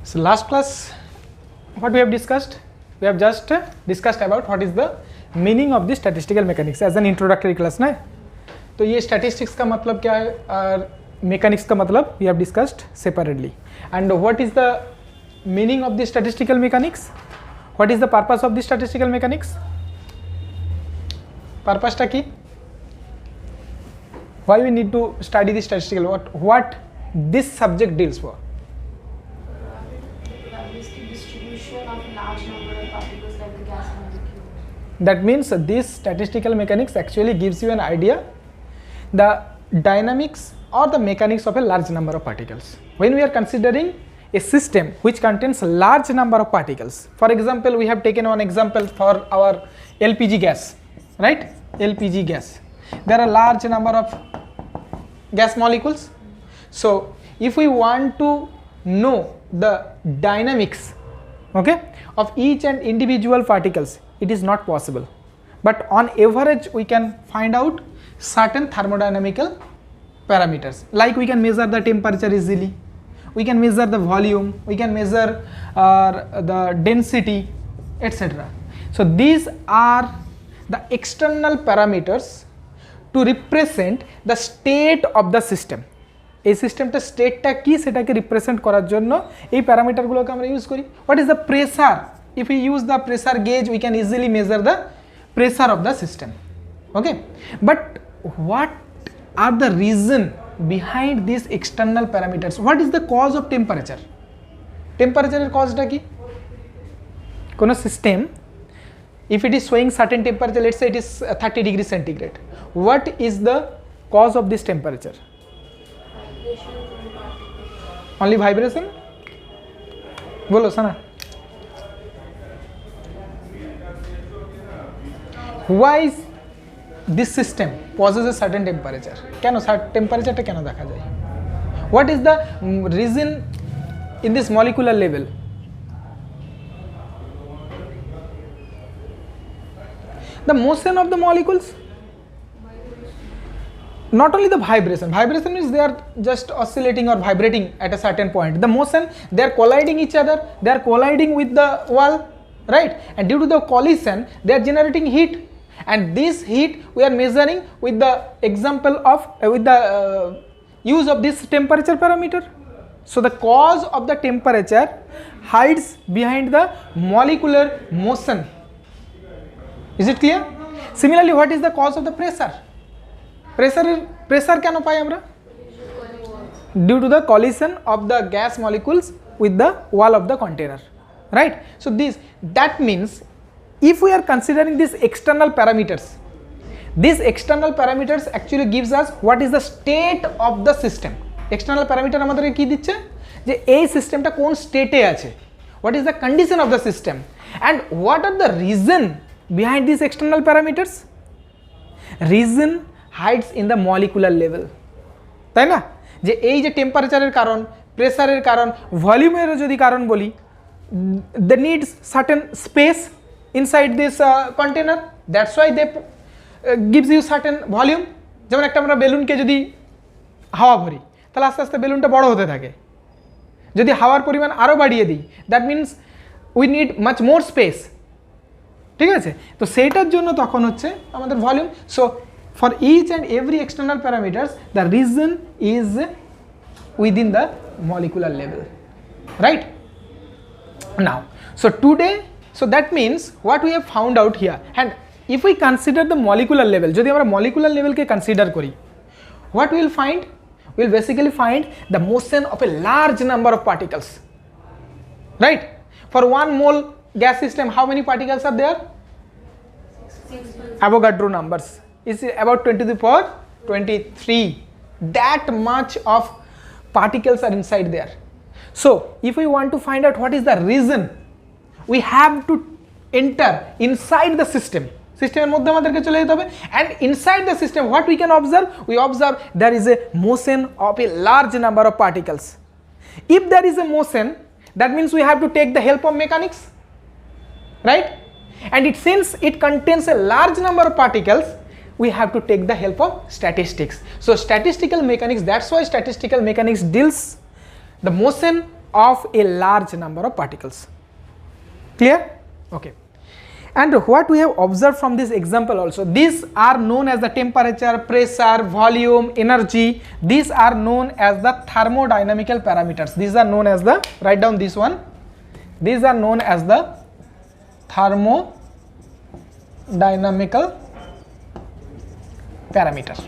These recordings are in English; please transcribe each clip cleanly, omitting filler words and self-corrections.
So last class, what we have discussed? We have just discussed about what is the meaning of the statistical mechanics as an introductory class, ना? तो ये statistics का मतलब क्या है और mechanics का मतलब we have discussed separately. And what is the meaning of the statistical mechanics? What is the purpose of the statistical mechanics? Purpose টা কি? Why we need to study the statistical? What this subject deals for? That means this statistical mechanics actually gives you an idea the dynamics or the mechanics of a large number of particles. When we are considering a system which contains a large number of particles, for example, we have taken one example for our LPG gas, right? LPG gas. There are large number of gas molecules. So if we want to know the dynamics, okay, of each and individual particles, it is not possible, but on average we can find out certain thermodynamical parameters, like we can measure the temperature easily, we can measure the volume, we can measure the density, etc. So these are the external parameters to represent the state of the system. এই সিস্টেমটা স্টেটটা কি সেটাকে represent করার জন্য এই প্যারামিটারগুলোকে আমরা use করি. What is the pressure? If we use the pressure gauge, we can easily measure the pressure of the system. Okay, but what are the reason behind these external parameters? What is the cause of temperature? Temperature এর cause টা কি? কোন system, if it is showing certain temperature, let's say it is 30 degrees centigrade, what is the cause of this temperature? Only vibration? বলো সানা. Why is this system possesses a certain temperature? কেন টেম্পারেচারটা কেন দেখা যায়? What is the reason in this molecular level? The motion of the molecules. Not only the vibration. Vibration means they are just oscillating or vibrating at a certain point. The motion, they are colliding each other. They are colliding with the wall, right? And due to the collision, they are generating heat. And this heat we are measuring with the example of with the use of this temperature parameter. So the cause of the temperature hides behind the molecular motion. Is it clear? Similarly, what is the cause of the pressure? Pressure কেন পাই আমরা? Due to the collision of the gas molecules with the wall of the container, right? So that means if we are considering these external parameters, these external parameters actually gives us what is the state of the system. External parameter আমাদেরকে কি দিচ্ছে যে এই সিস্টেমটা কোন স্টেটে আছে, what is the condition of the system, and what are the reason behind these external parameters. Reason hides in the molecular level, তাই না? যে এই যে টেম্পারেচারের কারণ, প্রেসারের কারণ, ভলিউমেরও যদি কারণ বলি, they needs certain space inside this container, that's why they gives you certain volume. যেমন একটা আমরা বেলুনকে যদি হাওয়া ভরি তাহলে আস্তে আস্তে বেলুনটা বড় হতে থাকে. যদি হাওয়ার পরিমাণ আরও বাড়িয়ে দিই, that means we need much more space. ঠিক আছে, তো সেইটার জন্য তখন হচ্ছে আমাদের volume. So for each and every external parameters the reason is within the molecular level, right? Now so today, so that means what we have found out here, and if we consider the molecular level, যদি আমরা molecular level কে consider করি, what we will find? We will basically find the motion of a large number of particles, right? For 1 mole gas system, how many particles are there? 6. Avogadro numbers is about 10 to the power 23. That much of particles are inside there. So if we want to find out what is the reason, we have to enter inside the system. সিস্টেমের মধ্যে আমাদেরকে চলে যেতে হবে, and inside the system what we can observe? We observe there is a motion of a large number of particles. If there is a motion, that means we have to take the help of mechanics, right? And since it contains a large number of particles, we have to take the help of statistics. So statistical mechanics, that's why statistical mechanics deals the motion of a large number of particles. Clear? Okay. And what we have observed from this example also, these are known as the temperature, pressure, volume, energy. These are known as the thermodynamical parameters. These are known as the, write down this one, these are known as the thermodynamical parameter.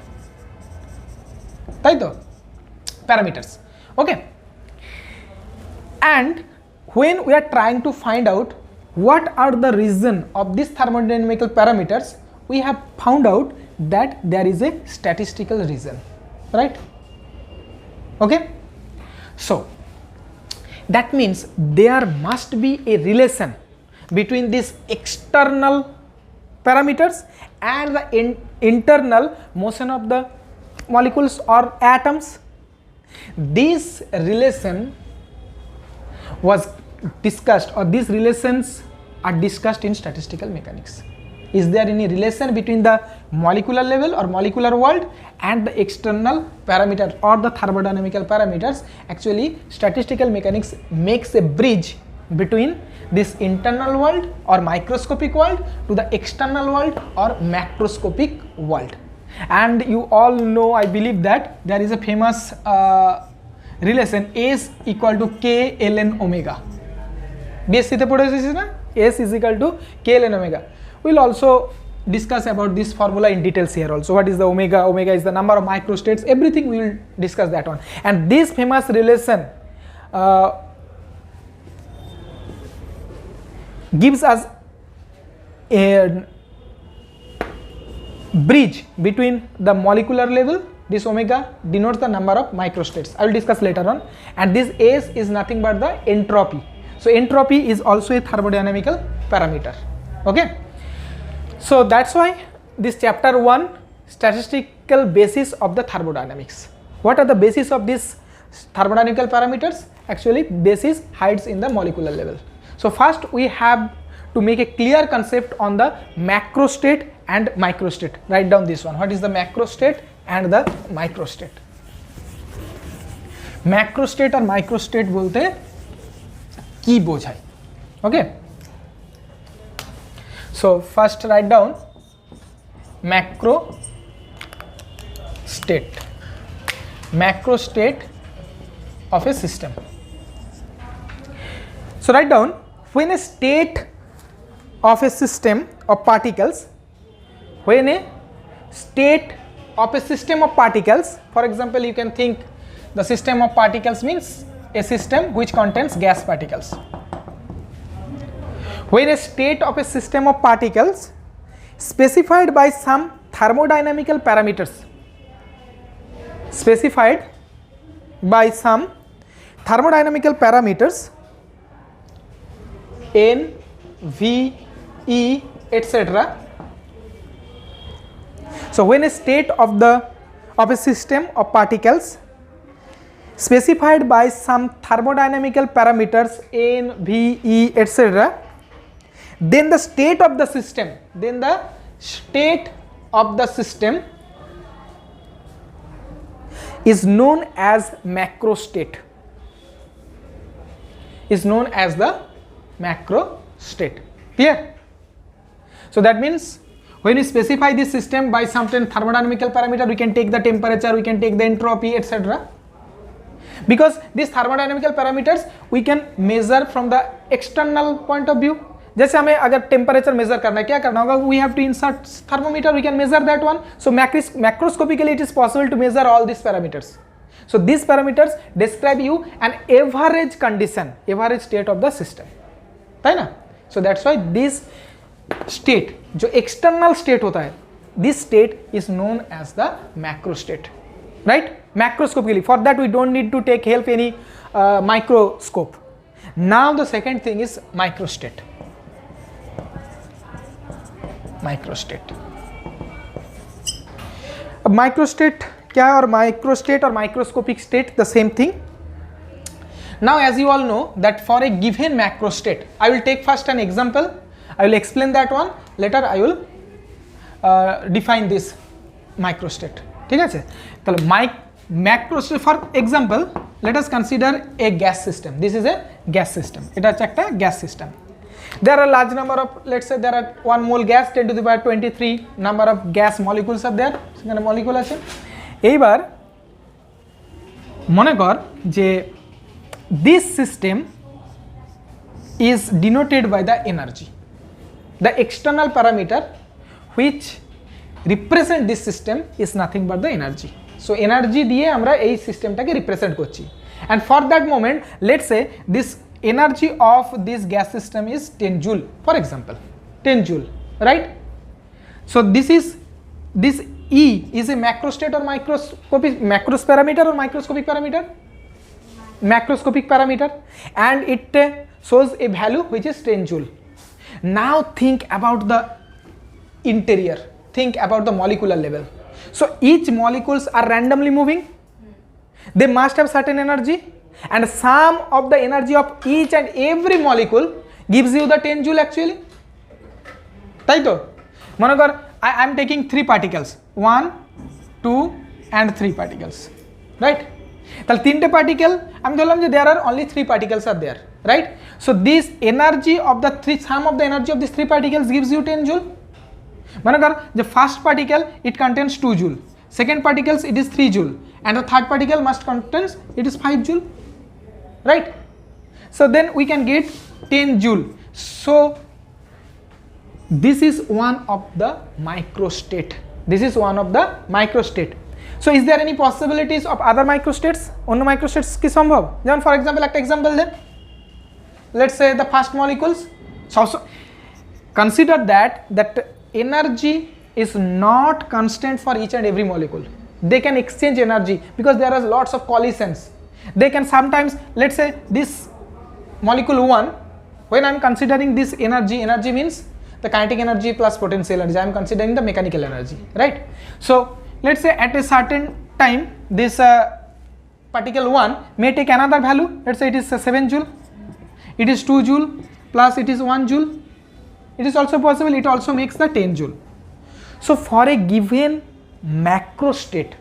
Right? Parameters. Okay. And when we are trying to find out what are the reason of these thermodynamical parameters, we have found out that there is a statistical reason, right? Okay. So that means there must be a relation between these external parameters and the internal motion of the molecules or atoms. This relation was discussed, or these relations are discussed in statistical mechanics. Is there any relation between the molecular level or molecular world and the external parameter or the thermodynamical parameters? Actually, statistical mechanics makes a bridge between this internal world or microscopic world to the external world or macroscopic world. And you all know, I believe, that there is a famous relation S equal to K ln omega. BSc te পড়েছিস না? S is equal to K ln omega. We'll also discuss about this formula in details here also. What is the omega? Omega is the number of microstates. Everything we will discuss that one. And this famous relation gives us a bridge between the molecular level. This omega denotes the number of microstates. I will discuss later on. And this S is nothing but the entropy. So entropy is also a thermodynamical parameter. Okay. So that's why this chapter 1, statistical basis of the thermodynamics. What are the basis of these thermodynamical parameters? Actually, basis hides in the molecular level. So first we have to make a clear concept on the macrostate and microstate. Write down this one. What is the macrostate and the microstate? Macrostate or microstate bolte ki bojhai. Okay. So first write down macrostate. Macrostate of a system. So write down, when a state of a system of particles, when a state of a system of particles, for example, you can think the system of particles means a system which contains gas particles. When a state of a system of particles specified by some thermodynamical parameters, specified by some thermodynamical parameters N, V, E, etc. So when a state of a system of particles specified by some thermodynamical parameters N, V, E, etc., then the state of the system, is known as macrostate. Is known as the macrostate. Clear? So that means when we specify this system by some thermodynamical parameter, we can take the temperature, we can take the entropy, etc. Because these thermodynamical parameters we can measure from the external point of view. जैसे हमें अगर temperature measure करना है, क्या करना होगा? We have to insert thermometer, we can measure that one. So macroscopically it is possible to measure all this parameters. So this parameters describe you an average condition, average state of the system, है ना? So that's why this state, जो external state होता है, this state is known as the macrostate, right? Macroscopically, for that we don't need to take help any microscope. Now the second thing is microstate. Microstate. अब microstate क्या है और microstate और microscopic state the same thing. Now as you all know that for a given macrostate, I will take first an example, I will explain that one, later I will define this microstate. ठीक है, তাহলে macrostate for example let us consider a gas system. This is a gas system. It is a gas system. There are a large number of, let's say there are 1 mole gas, 10 to the power 23 number of gas molecules are there. সেখানে molecule আছে। এইবার মনে কর যে this system is denoted by the energy. The external parameter which represent this system is nothing but the energy. So energy দিয়ে আমরা এই সিস্টেমটাকে রিপ্রেজেন্ট করছি, and for that moment let's say this energy of this gas system is 10 joule, for example 10 joule, right? So this E is a macrostate or microscopic, macros parameter or microscopic parameter, macroscopic parameter, and it shows a value which is 10 joule. Now think about the interior, think about the molecular level. So each molecules are randomly moving, they must have certain energy, and sum of the energy of each and every molecule gives you the 10 joule actually. তাই তো মনে কর I am taking 3 particles, 1 2 and 3 particles, right? তাহলে তিনটে particle আমি ধরলাম যে there are only 3 particles are there, right? So this energy of the sum of the energy of these 3 particles gives you 10 joule. মনে কর যে first particle it contains 2 joule, second particles it is 3 joule, and the third particle must contains it is 5 joule, right? So then we can get 10 joule. So this is one of the microstate. This is one of the microstate. So is there any possibilities of other microstates? অন্য microstates কি সম্ভব? যেমন for example একটা example then, let's say the first molecules. So consider that energy is not constant for each and every molecule. They can exchange energy because there are lots of collisions. They can sometimes, let's say this molecule 1, when I am considering this energy means the kinetic energy plus potential energy, I am considering the mechanical energy, right? So let's say at a certain time this particle 1 may take another value, let's say it is 7 joule, it is 2 joule plus it is 1 joule, it is also possible it also makes the 10 joule. So for a given macrostate,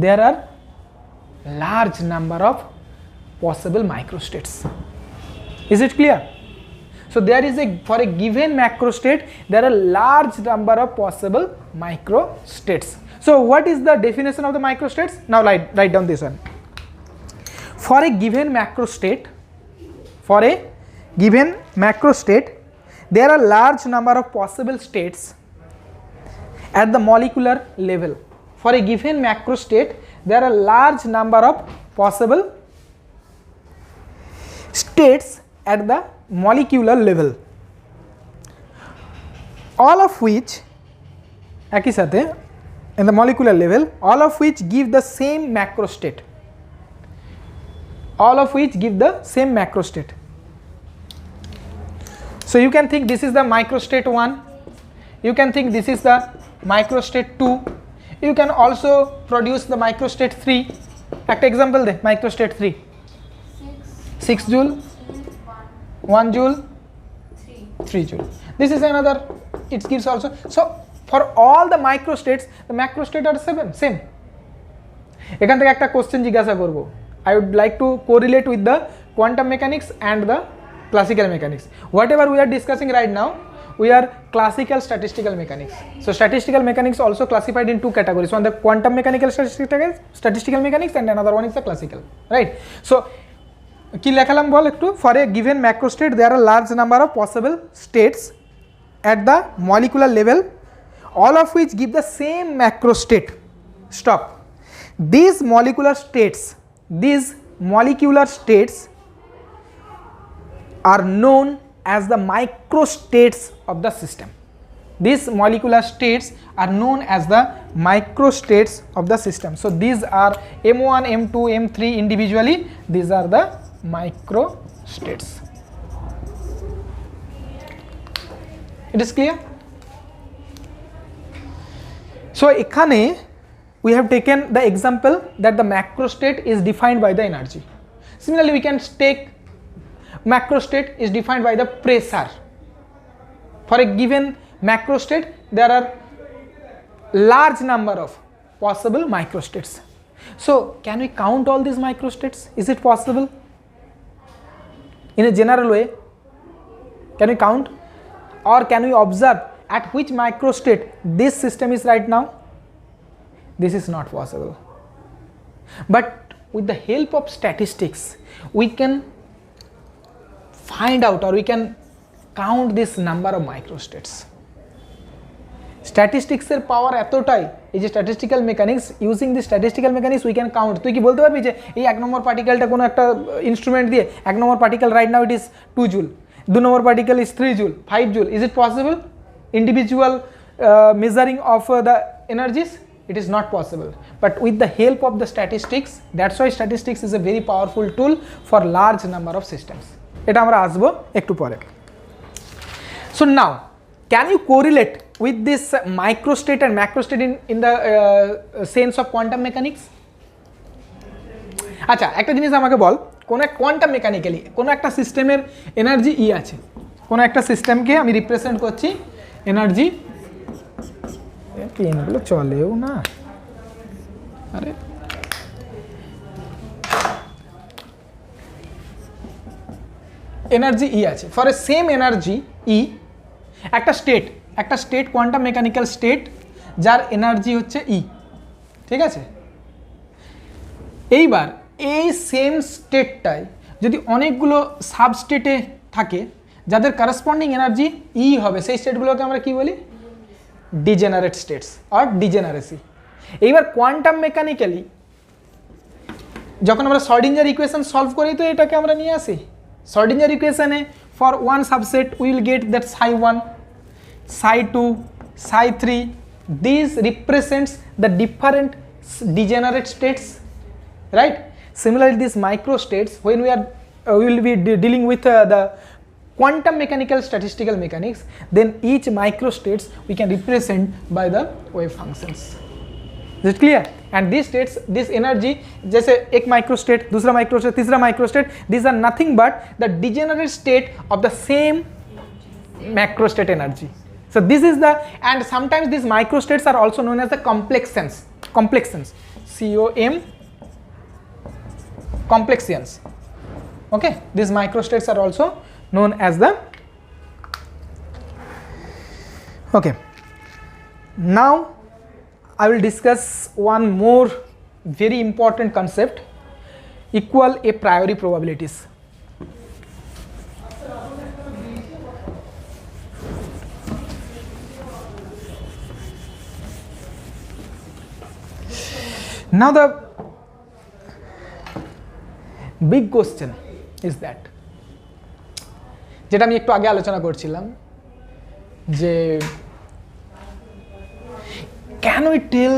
there are large number of possible microstates. Is it clear? So there is for a given macrostate there are large number of possible microstates. So what is the definition of the microstates? Now write down this one. For a given macrostate there are large number of possible states at the molecular level. For a given macrostate there are large number of possible states at the molecular level, all of which একই সাথে in the molecular level, all of which give the same macrostate, So you can think this is the microstate 1, you can think this is the microstate 2, you can also produce the microstate 3. একটা example they microstate 3, 6 joule, 1 joule, 3 joule. This is another, it gives also. So for all the microstates, the macrostate are same. এখান থেকে একটা question জিজ্ঞাসা করব, I would like to correlate with the quantum mechanics and the classical mechanics. Whatever we are discussing right now, we are classical statistical mechanics. So statistical mechanics also classified in 2 categories, one the quantum mechanical statistical mechanics and another one is the classical, right? So কি লেখালাম বল একটু, for a given macrostate there are large number of possible states at the molecular level, all of which give the same macrostate. Stop. These molecular states are known as the microstates of the system. These molecular states are known as the microstates of the system. So these are M1, M2, M3 individually, these are the microstates. It is clear? So ekhane we have taken the example that the macrostate is defined by the energy. Similarly we can take macrostate is defined by the pressure. For a given macrostate there are large number of possible microstates. So can we count all these microstates? Is it possible? In a general way, can we count, or can we observe at which microstate this system is right now? This is not possible. But with the help of statistics, we can find out, or we can count this number of microstates. Statistics এর পাওয়ার এতটাই, এই যে statistical mechanics, using the statistical mechanics we can count. তুই কি বলতে পারবি যে এই 1 নম্বর পার্টিকেলটা কোনো একটা ইনস্ট্রুমেন্ট দিয়ে 1 number particle right now it is 2 joule, 2 number particle is 3 joule, 5 joule? Is it possible? Individual measuring of the energies? It is not possible. But with the help of the statistics, that's why statistics is a very powerful tool for large number of systems. এটা আমরা আসবো একটু পরে. So now, can you correlate with this microstate and macrostate in the sense of quantum mechanics? আচ্ছা, একটা জিনিস আমাকে বল, কোন এক কোয়ান্টাম মেকানিক্যালি কোন একটা সিস্টেমের এনার্জি ই আছে, কোন একটা সিস্টেমকে আমি রিপ্রেজেন্ট করছি এনার্জি, পেনগুলো চলেও না, আরে এনার্জি ই আছে, ফর এ সেম এনার্জি ই একটা স্টেট কোয়ান্টাম মেকানিক্যাল স্টেট যার এনার্জি হচ্ছে ই, ঠিক আছে? এইবার এই সেম স্টেটটায় যদি অনেকগুলো সাবস্টেটে থাকে যাদের করসপন্ডিং এনার্জি ই হবে, সেই স্টেটগুলোকে আমরা কি বলি? Degenerate states or degeneracy. এইবার কোয়ান্টাম মেকানিক্যালি যখন আমরা শ্রোডিঞ্জার ইকুয়েশন সলভ করি তো এটাকে আমরা নিয়ে আসি। শ্রোডিঞ্জার ইকুয়েশনে for one subset we will get that psi1, psi2, psi3. These represents the different degenerate states, right? Similarly, these microstates, when we will be dealing with the quantum mechanical statistical mechanics, then each microstates we can represent by the wave functions. Is it clear? And these states, this energy, जैसे एक microstate, दूसरा microstate, तीसरा microstate, these are nothing but the degenerate state of the same macrostate energy. So this is the, and sometimes these microstates are also known as the complexions, COM, complexions. Okay, these microstates are also known as the, okay. Now I will discuss one more very important concept, equal a priori probabilities. Now the big question is that, যেটা আমি একটু আগে আলোচনা করছিলাম যে can we tell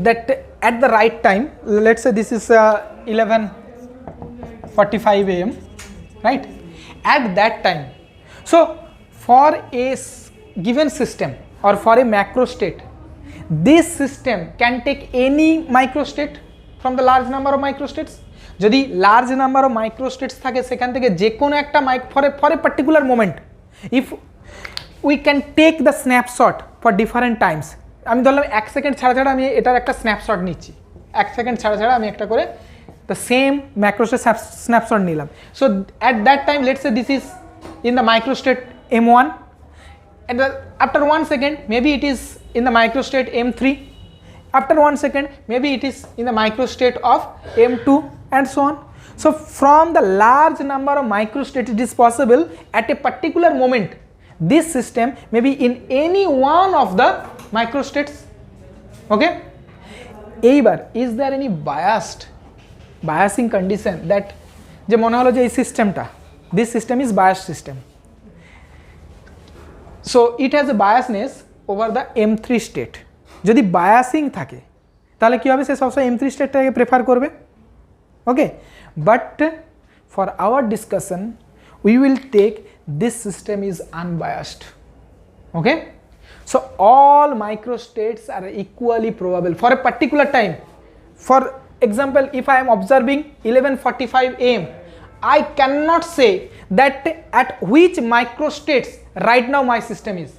that at the right time, let's say this is 11:45 am, right? At that time, so for a given system or for a macrostate, this system can take any microstate from the large number of microstates. যদি large number of microstates থাকে সেখান থেকে যে কোনো একটা for a particular moment, if we can take the snapshot for different times, আমি ধরলাম 1 second ছাড়া ছাড়া আমি এটার একটা স্ন্যাপশট নিচ্ছি, 1 সেকেন্ড ছাড়া ছাড়া আমি একটা করে দ্য সেম ম্যাক্রোস্টেট স্ন্যাপশট নিলাম। So at that time let's say this is in the microstate M1, and after 1 second maybe it is in the microstate M3, after 1 second maybe it is in the microstate of M2, and so on. So from the large number of microstates it is possible at a particular moment this system may be in any one of the microstates. Okay, এইবার is there any biasing condition that যে মনে হলো যে এই সিস্টেমটা, this system is biased system, so it has a biasness over the M3 state. যদি biasing থাকে তাহলে কি হবে, সে সবসময় M3 স্টেটটাকে প্রেফার করবে। Okay, but for our discussion we will take this system is unbiased. Okay, so all microstates are equally probable for a particular time. For example, if I am observing 11:45 am, I cannot say that at which microstates right now my system is.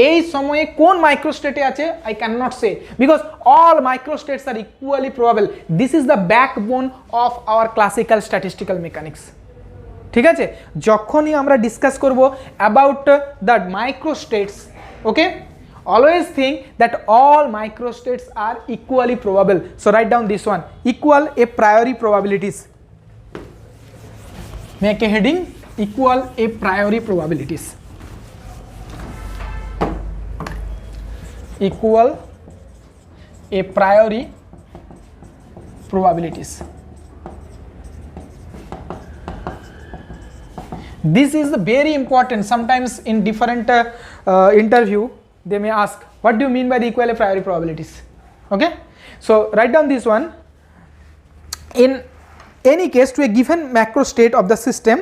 এই সময়ে কোন মাইক্রোস্টেটে আছে I can not say, because all microstates are equally probable. This is the backbone of our classical statistical mechanics. ঠিক আছে, যখনই আমরা discuss করব about the microstates, okay, always think that all microstates are equally probable. So write down this one, equal a priori probabilities. Make a heading, equal a priori probabilities. Equal a priori probabilities. This is very important. Sometimes in different interview they may ask, what do you mean by the equal a priori probabilities? Okay, so write down this one. In any case, to a given macrostate of the system,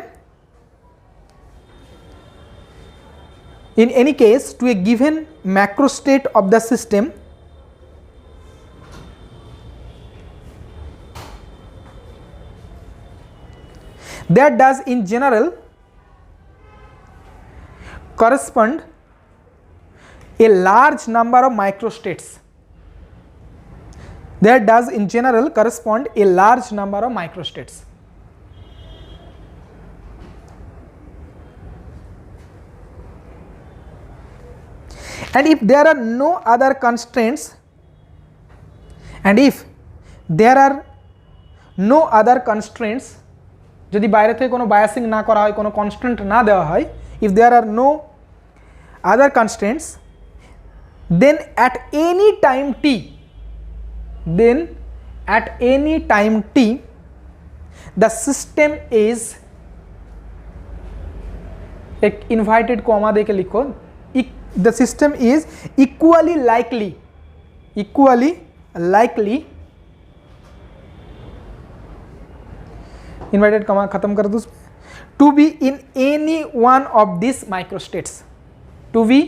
in any case to a given macrostate of the system, there does in general correspond a large number of microstates. There does in general correspond a large number of microstates. And if there are no other constraints, and if there are no other constraints, যদি বাইরে থেকে কোনো biasing না করা হয়, কোনো constant না দেওয়া হয়, if there are no other constraints, then at any time t, then at any time t, the system is, एक inverted comma देके लिखो, the system is equally likely inverted comma खत्म कर दो, to be in any one of these microstates, to be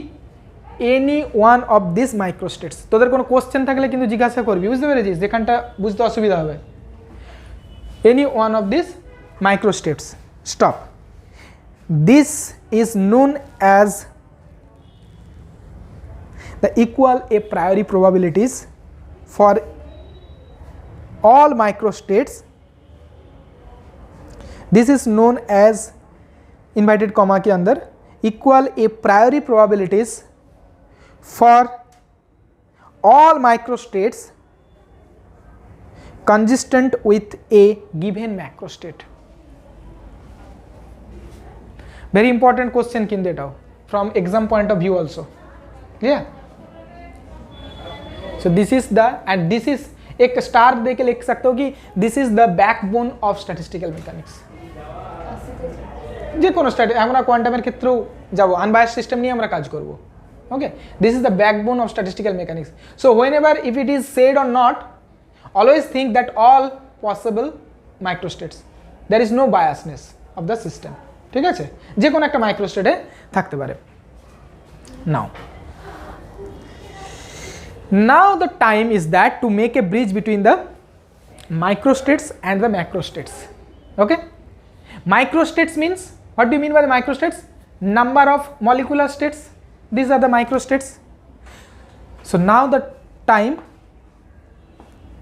any one of these microstates. তোদের কোনো question থাকলে কিন্তু জিজ্ঞাসা করবি, বুঝতে পেরেছিস, যেখানটা বুঝতে অসুবিধা হবে। any one of these microstates. Stop. This is known as the equal a priori probabilities for all microstates. This is known as inverted comma के अंदर equal a priori probabilities for all microstates consistent with a given macrostate. Very important question किंतु एटाओ from exam point of view also. Clear? So this is the, and this is एक star दे के लिख सकते हो कि this is the backbone of statistical mechanics. যে কোনো study আমরা কোয়ান্টামের ক্ষেত্রেও যাব, আনবায়াসড সিস্টেম নিয়ে আমরা কাজ করব। Okay, this is the backbone of statistical mechanics. So whenever if it is said or not, always think that all possible microstates, there is no biasness of the system. ঠিক আছে, যে কোনো একটা মাইক্রোস্টেটে থাকতে পারে। Now the time is that to make a bridge between the microstates and the macrostates. Okay, microstates means, what do you mean by the microstates? Number of molecular states, these are the microstates. So now the time,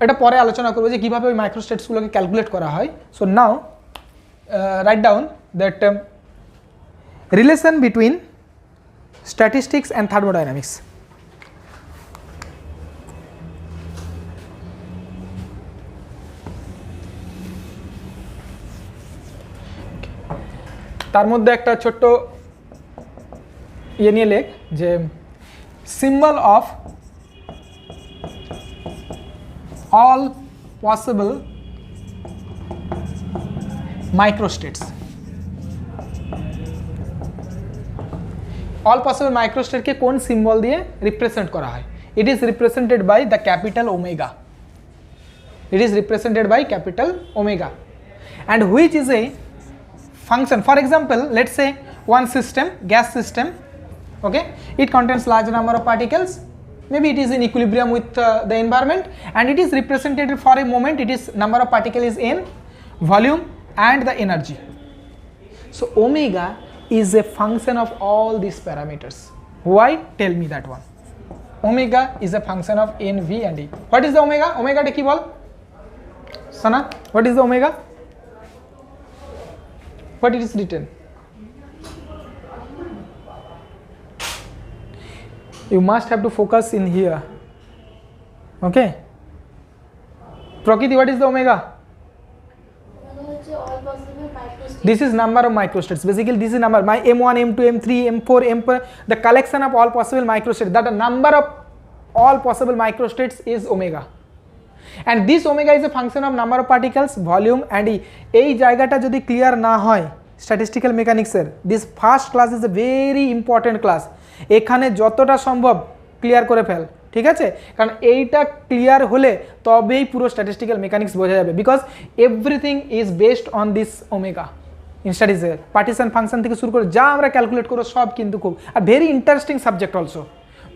এটা পরে আলোচনা করব যে কিভাবে ওই মাইক্রোস্টেটস গুলোকে calculate করা হয়। So now write down that relation between statistics and thermodynamics. তার মধ্যে একটা ছোট্ট ইয়ে নিয়ে লেখ যে symbol of all possible microstates. All possible microstate কে কোন সিম্বল দিয়ে রিপ্রেজেন্ট করা হয়? It is represented by the capital omega. It is represented by capital omega, and which is a function. For example, let's say one system, gas system, okay, it contains large number of particles, maybe it is in equilibrium with the environment, and it is represented for a moment, it is number of particles is in volume and the energy. So omega is a function of all these parameters. Why? Tell me that one. Omega is a function of n, v and e. What is the omega? Omega ta ki bol? Sana, what is the omega? What it is written? You must have to focus in here. Okay. Prakriti, what is the omega? This is number of microstates. Basically, this is number my m1, m2, m3, m4, m4. The collection of all possible microstates. That the number of all possible microstates is omega. And this omega is a function of number of particles, volume, and e. এই জায়গাটা যদি clear না হয় statistical মেকানিক্সের, this first class is a very important class. এখানে যতটা সম্ভব clear করে ফেল, ঠিক আছে? কারণ এইটা ক্লিয়ার হলে তবেই পুরো স্ট্যাটিস্টিক্যাল মেকানিক্স বোঝা যাবে, because everything is based on this omega. In statistical partition function থেকে শুরু করে যা আমরা ক্যালকুলেট করবো সব কিন্তু খুব are very interesting subject also.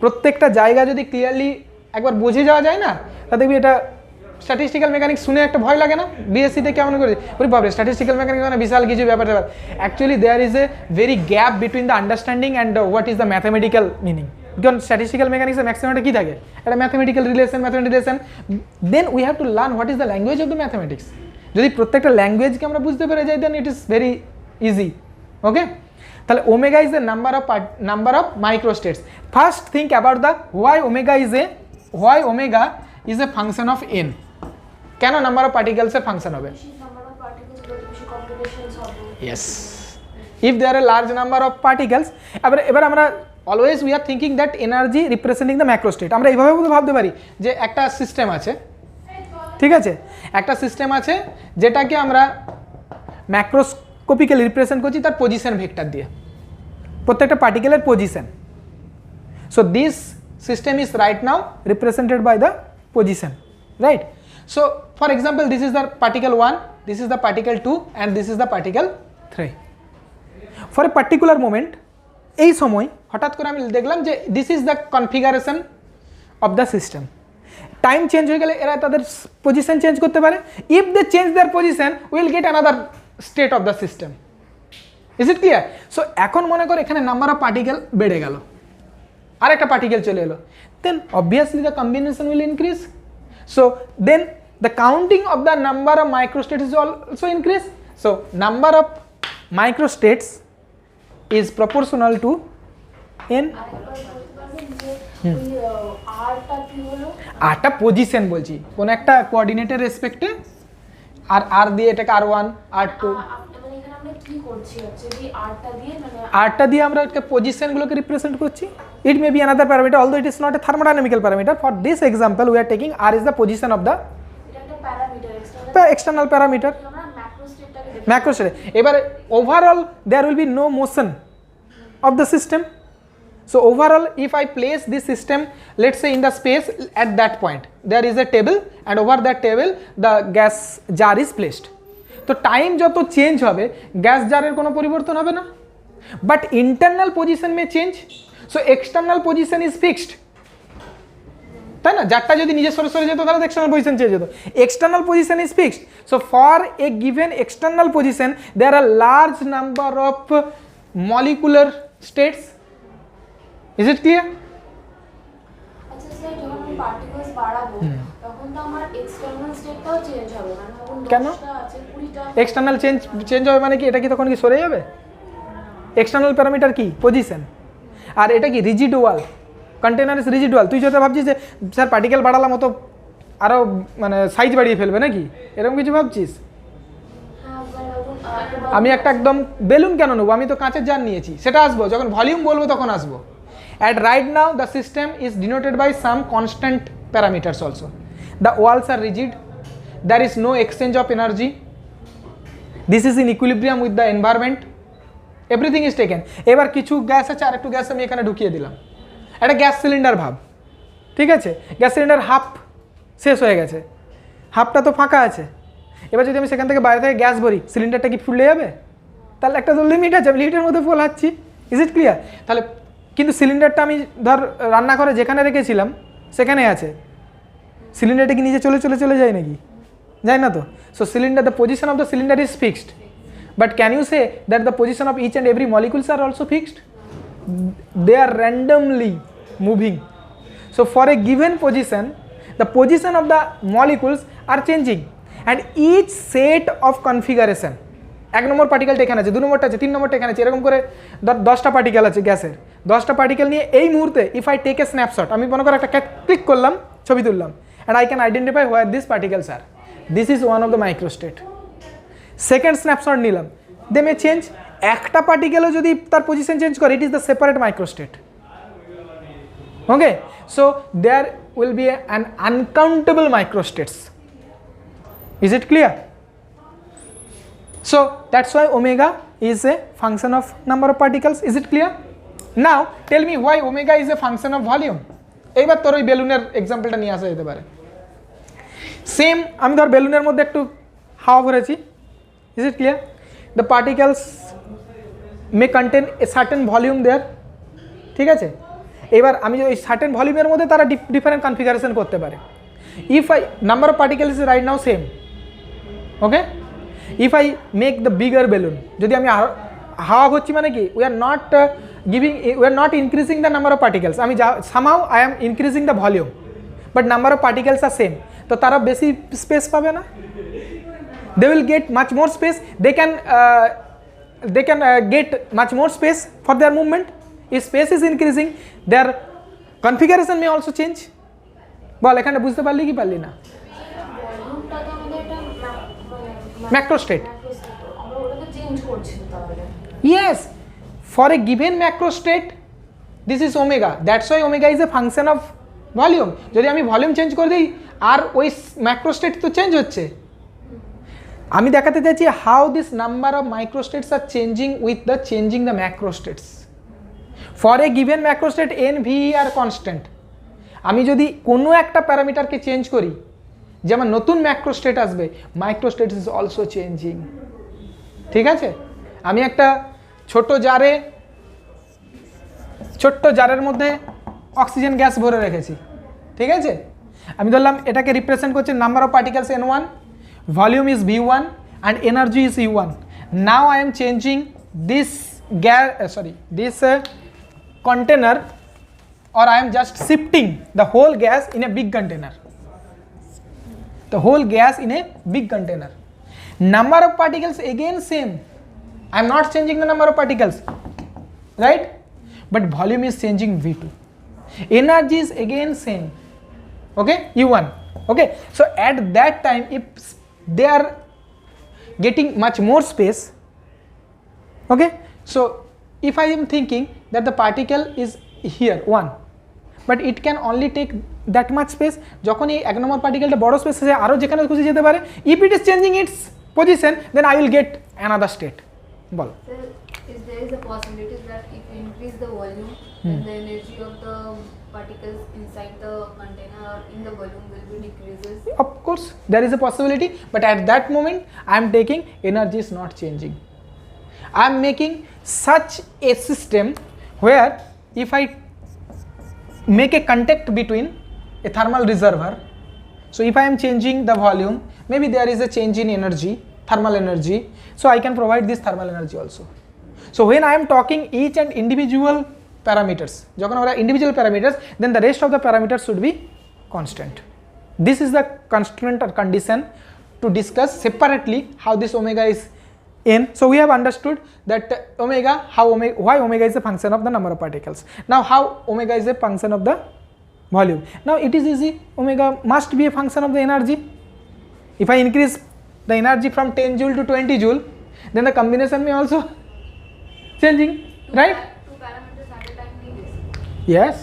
প্রত্যেকটা জায়গা যদি ক্লিয়ারলি একবার বুঝে যাওয়া যায় না, তা দেখবি এটা স্ট্যাটিস্টিক্যাল মেকানিক্স শুনে একটা ভয় লাগে না? বিএসসিতে কেমন করে বলি বাবরে স্ট্যাটিস্টিক্যাল মেকানিক্স মানে বিশাল কিছু ব্যাপার। Actually there is a very gap between the understanding and what is the mathematical meaning. কারণ স্ট্যাটিস্টিক্যাল মেকানিক্সের ম্যাক্সিমামটা কী থাকে? একটা mathematical relation. Then we have to learn what is the language of the mathematics. যদি প্রত্যেকটা ল্যাঙ্গুয়েজকে আমরা বুঝতে পেরে যাই, then it is very easy. Okay, তাহলে omega is a number of microstates. First think about the why omega is a function of N. কেন number of পার্টিকেলসের ফাংশন হবে? Yes, if there a large number of particles. এবার আমরা always we are thinking that energy representing the macrostate. আমরা এইভাবে ভাবতে পারি যে একটা সিস্টেম আছে, ঠিক আছে, একটা সিস্টেম আছে যেটাকে আমরা ম্যাক্রোস্কোপিক্যালি রিপ্রেজেন্ট করছি তার পজিশন ভেক্টর দিয়ে, প্রত্যেকটা পার্টিকেলের position. So this system is right now represented by the position, right? So for example, this is the particle 1, this is the particle 2 and this is the particle 3. For a particular moment, এই সময় হঠাৎ করে আমি দেখলাম যে this is the configuration of the system. Time change হয়ে গেলে এরা তাদের পজিশন চেঞ্জ করতে পারে। If they change their position, we will get another state of the system. Is it clear? So এখন মনে করো এখানে নাম্বার অফ পার্টিকেল বেড়ে গেল, আর একটা পার্টিকেল চলে এলো, then obviously the combination will increase. So then the counting of the number of microstates is also increase. So number of microstates is proportional to n. আরটা পজিশন বলছি, কোন একটা কোঅর্ডিনেটের রেসপেক্টে, আর আর দিয়ে এটাকে r1 r2 আরটা দিয়ে আমরা একটা পজিশনগুলোকে রিপ্রেজেন্ট করছি। It may be another parameter, although it is not a thermodynamical parameter. For this example, we are taking r is the position of the external parameter, macrostate. এবার overall there will be no motion of the system. So overall, if I place this system, let's say in the space at that point, there is a table and over that table the gas jar is placed. তো time যত change হবে gas জারের কোনো পরিবর্তন হবে না, but internal position may change. So external position is fixed, তাই না? জারটা যদি নিজে সরে যেত তাহলে এক্সটার্নাল পজিশন চেঞ্জ হতো। External position is fixed. So for a given external position there are large number of molecular states. Is it clear? কেন এক্সটার্নাল চেঞ্জ হবে মানে কি? এটা কি তখন কি সরে যাবে? এক্সটার্নাল প্যারামিটার কি? পজিশন। আর এটা কি রিজিডুয়াল, কন্টেনার ইজ রিজিডুয়াল। তুই যেটা ভাবছিস যে স্যার পার্টিকেল বাড়ালাম মতো আরও মানে সাইজ বাড়িয়ে ফেলবে নাকি, এরকম কিছু ভাবছিস? আমি একটা একদম বেলুন কেন নেবো? আমি তো কাঁচের জার নিয়েছি, সেটা আসবো যখন ভলিউম বলবো তখন আসবো। At right now the system is denoted by some constant parameters also. The walls are rigid, there is no exchange of energy, this is in equilibrium with the environment, everything is taken. এবার কিছু gas আছে আর একটু gas আমি এখানে ঢুকিয়ে দিলাম, একটা gas cylinder ভাব, ঠিক আছে? গ্যাস সিলিন্ডার হাফ শেষ হয়ে গেছে, হাফটা তো ফাঁকা আছে। এবার যদি আমি সেখান থেকে বাইরে থেকে গ্যাস ভরি, সিলিন্ডারটা কি ফুলে যাবে? তাহলে একটা তো লিমিট আছে, লিমিটের মধ্যে ফোলাচ্ছি। Is it clear? তাহলে কিন্তু সিলিন্ডারটা আমি ধর রান্নাঘরে যেখানে রেখেছিলাম সেখানে আছে, সিলিন্ডারটা কি নিচে চলে যায় নাকি? যায় না তো। So cylinder, the position of the cylinder is fixed, but can you say that the position of each and every molecules are also fixed? they are randomly moving. So for a given position, the position of the molecules are changing, and each set of configuration, এক নম্বর পার্টিকেলটা এখানে আছে, 2 নম্বরটা আছে, 3 নম্বরটা এখানে আছে, এরকম করে 10টা পার্টিকেল আছে গ্যাসের, 10টা পার্টিকেল নিয়ে এই মুহূর্তে if I take a snapshot, আমি মনে করে একটা ক্লিক করলাম, ছবি তুললাম, and I can identify where these particles are. This is one of the microstate. Second snapshot নিলাম, they may change. একটা পার্টিকেলও যদি তার পজিশন চেঞ্জ করে, it is the separate microstate. Okay, so there will be an uncountable microstates. Is it clear? So that's why omega is a function of number of particles. Is it clear? Now tell me why omega is a function of volume. এইবার তোর ওই বেলুনের এক্সাম্পলটা নিয়ে আসা যেতে পারে। Same আমি ধর বেলুনের মধ্যে একটু হাওয়া ভরেছি। Is it clear? The particles may contain a certain volume there. ঠিক আছে, এবার আমি ওই সার্টেন ভলিউমের মধ্যে তারা ডিফারেন্ট কনফিগারেশন করতে পারে। If I number of particles is right now same, okay, if I make the bigger balloon, যদি আমি হাওয়া ভরছি মানে কি, we are not increasing the number of particles, আমি somehow I am increasing the volume, but number of particles are same, তো তারা বেশি স্পেস পাবে না, they will get much more space, they can get much more space for their movement. If space is increasing, their configuration may also change. বল এখানে বুঝতে পারলি কি পারলি না? Macrostate. Yes, for a given macrostate, this is omega. That's why omega is a function of volume. যদি আমি volume change করে দিই আর ওই ম্যাক্রোস্টেট তো চেঞ্জ হচ্ছে। আমি দেখাতে চাইছি how this number of microstates are changing with the changing the macrostates. For a given macrostate n v are constant. আমি যদি কোনো একটা প্যারামিটারকে চেঞ্জ করি, যেমন নতুন ম্যাক্রোস্টেট আসবে, মাইক্রোস্টেট ইজ অলসো চেঞ্জিং। ঠিক আছে, আমি একটা ছোট্ট জারের মধ্যে অক্সিজেন গ্যাস ভরে রেখেছি, ঠিক আছে, আমি ধরলাম এটাকে রিপ্রেজেন্ট করছে number of particles n1, volume is v1 and energy is u1. Now I am changing this container, or I am just shifting the whole gas in a big container. The whole gas in a big container. Number of particles again same. I am not changing the number of particles, right? But volume is changing v2. Energy is again same. Okay, u1. Okay, so at that time, if they are getting much more space, okay, so if I am thinking that the particle is here 1, but it can only take that much space, যখন এই এক নম্বর পার্টিকেলটা বড় space আছে আরও যেখানে খুশি যেতে পারে, if it is changing its position, then I will get another state. Ball, there is a possibility that if you increase the volume, then the energy of the particles inside the container or in the volume will be decreases? Of course there is a possibility, but at that moment I am taking energy is not changing. I am making such a system where if I make a contact between a thermal reservoir, so if I am changing the volume, maybe there is a change in energy, thermal energy, so I can provide this thermal energy also. So when I am talking each and individual parameters, যখন আমরা individual parameters, then the rest of the parameters should be constant. This is the constant or condition to discuss separately how this omega is n. So we have understood that why omega is a function of the number of particles. Now how omega is a function of the volume. Now it is easy, omega must be a function of the energy. If I increase the energy from 10 joule to 20 joule, then the combination may also changing, right? Two parameters at a time need this. Yes,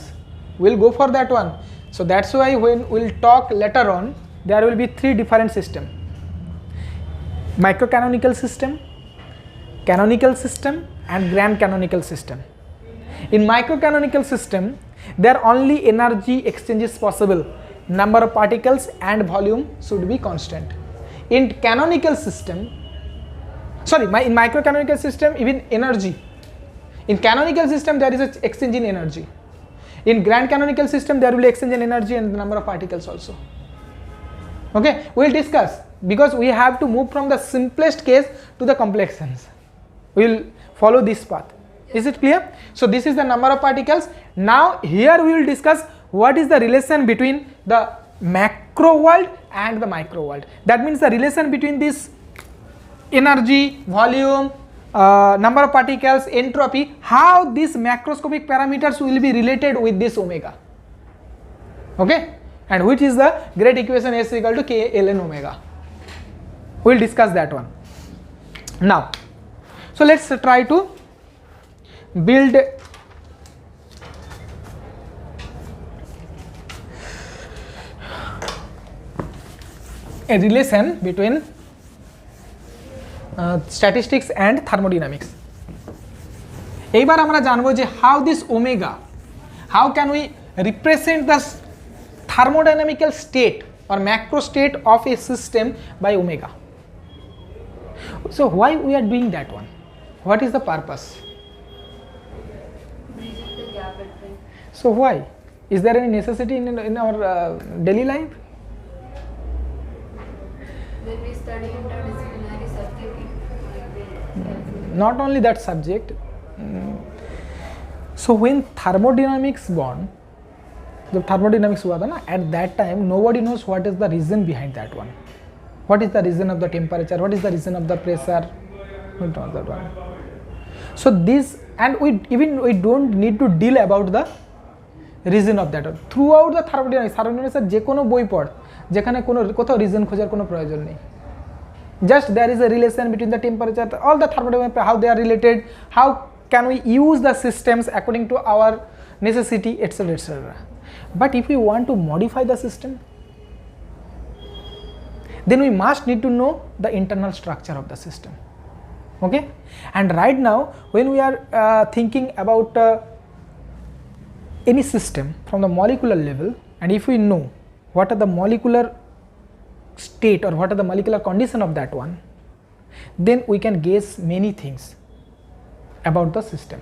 we'll go for that one. So that's why when we'll talk later on, there will be 3 different systems: microcanonical system, canonical system and grand canonical system. In microcanonical system, there only energy exchange is possible, number of particles and volume should be constant. In canonical system, in microcanonical system, even energy. In canonical system there is a exchange in energy. In grand canonical system there will be exchange in energy and the number of particles also. Okay, we will discuss, because we have to move from the simplest case to the complex ones. We will follow this path. Is it clear? So this is the number of particles. Now here we will discuss what is the relation between the macro world and the micro world. That means the relation between this energy, volume, number of particles, entropy, how these macroscopic parameters will be related with this omega. Okay, and which is the great equation S equal to K ln omega. We will discuss that one now. So let's try to build a relation between statistics and thermodynamics. এইবার আমরা জানবো যে how this omega, how can we represent the thermodynamical state or macro state of a system by omega. So why we are doing that one? What is the purpose? Bridging the gap between. So why? Is there any necessity in our daily life? When we study interdisciplinary subject, it will be helpful. Not only that subject. So when thermodynamics born, the thermodynamics हुआ था ना, at that time nobody knows what is the reason behind that one. What is the reason of the temperature? What is the reason of the pressure? We don't know that one. So this, and we don't need to deal about the reason of that one. Throughout the thermodynamics যে কোনো বই পড়, যেখানে কোনো কোথাও reason খোঁজার কোনো প্রয়োজন নেই. Just there is a relation between the temperature, all the thermodynamics, how they are related, how can we use the systems according to our necessity, etc., etc. But if we want to modify the system, then we must need to know the internal structure of the system. Okay, and right now when we are thinking about any system from the molecular level, and if we know what are the molecular state or what are the molecular condition of that one, then we can guess many things about the system.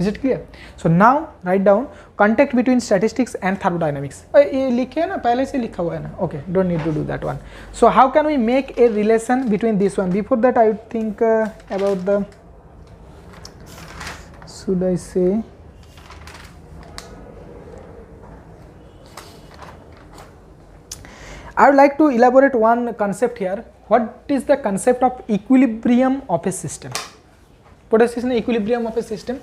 Is it clear? So now write down contact between statistics and thermodynamics. ये लिखे है ना, पहले से लिखा हुआ है ना. Okay, don't need to do that one. So how can we make a relation between this one? Before that I would think about the, should I say, I would like to elaborate one concept here. What is the concept of equilibrium of a system? What is the equilibrium of a system?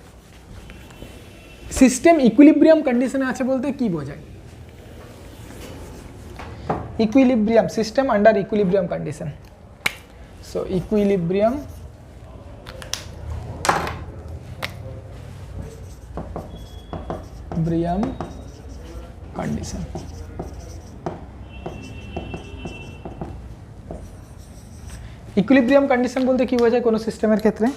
System equilibrium condition আছে বলতে কি বোঝায়? Equilibrium, system under equilibrium condition. So equilibrium condition. Equilibrium condition বলতে কি বোঝায় কোনো সিস্টেমের ক্ষেত্রে?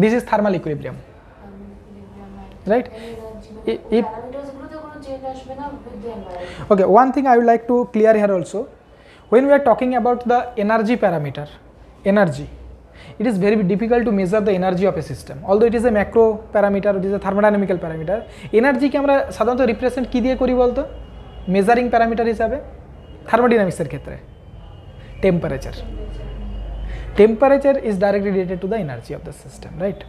This is thermal equilibrium, right? If okay, one thing I would like to clear here also, when we are talking about the energy parameter, energy, it is very difficult to measure the energy of a system. Although it is a macro parameter, it is a thermodynamical parameter. Energy কে আমরা সাধারণত represent কি দিয়ে করি বলতো? Measuring parameter হিসাবে থার্মোডাইনামিক্সের ক্ষেত্রে temperature. Temperature is directly related to the energy of the system, right?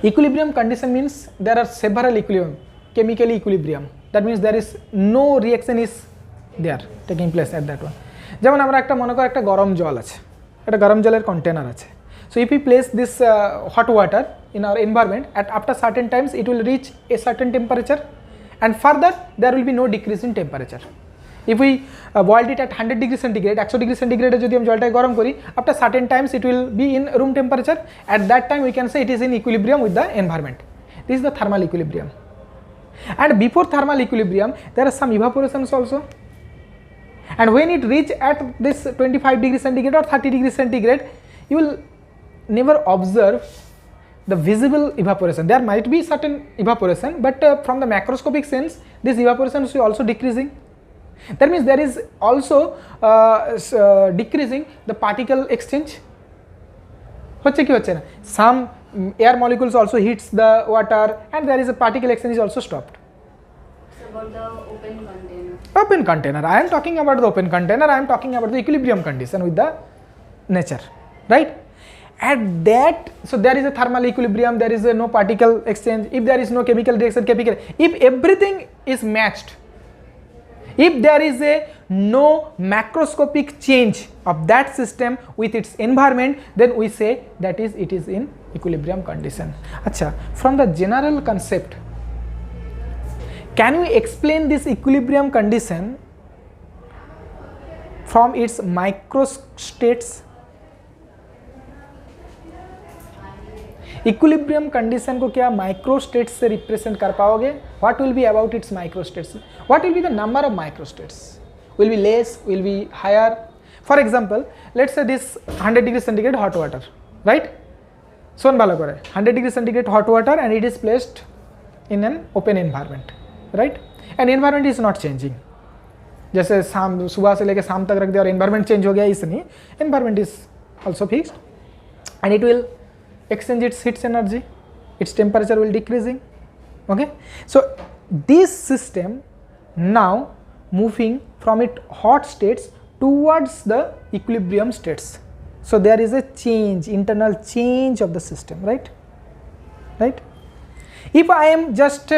Equilibrium condition means there are several equilibrium, chemical equilibrium. That means there is no reaction is there taking place at that one. যেমন আমরা একটা মনে করি একটা গরম জল আছে, একটা গরম জলের কন্টেনার আছে. So if we place this hot water in our environment, at after certain times it will reach a certain temperature, and further there will be no decrease in temperature. If we boiled it at 100 degree centigrade, 100 degree centigrade যদি আমি জলটাকে গরম করি, after certain times it will be in room temperature. At that time we can say it is in equilibrium with the environment. This is the thermal equilibrium. And before thermal equilibrium there are some evaporations also. And when it reach at this 25 degree centigrade or 30 degree centigrade, you will never observe the visible evaporation. There might be certain evaporation, but from the macroscopic sense this evaporation is also decreasing. That means there is also decreasing the particle exchange. হচ্ছে কি হচ্ছে না? Some air molecules also hits the water and there is a particle exchange is also stopped. It's about the open container. Open container. I am talking about the open container. I am talking about the equilibrium condition with the nature, right? At that, so there is a thermal equilibrium, there is a no particle exchange, if there is no chemical reaction, if everything is matched, if there is a no macroscopic change of that system with its environment, then we say that is it is in equilibrium condition. Acha, from the general concept, can you explain this equilibrium condition from its microstates? Equilibrium condition को क्या microstates से represent कर पाओगे? What will be about its microstates? What will be the number of microstates? Will be less, will be higher? For example, let's say this 100 degree centigrade hot water, right? सोन भालो करे 100 degree centigrade hot water and it is placed in an open environment, right? And environment is not changing. जैसे शाम सुबह से लेकर शाम तक रख दिया और एनवायरनमेंट चेंज हो गया, इसलिए environment is also fixed and it will exchange its heat energy, its temperature will decreasing. Okay, so this system now moving from its hot states towards the equilibrium states. So there is a change, internal change of the system, right? If I am just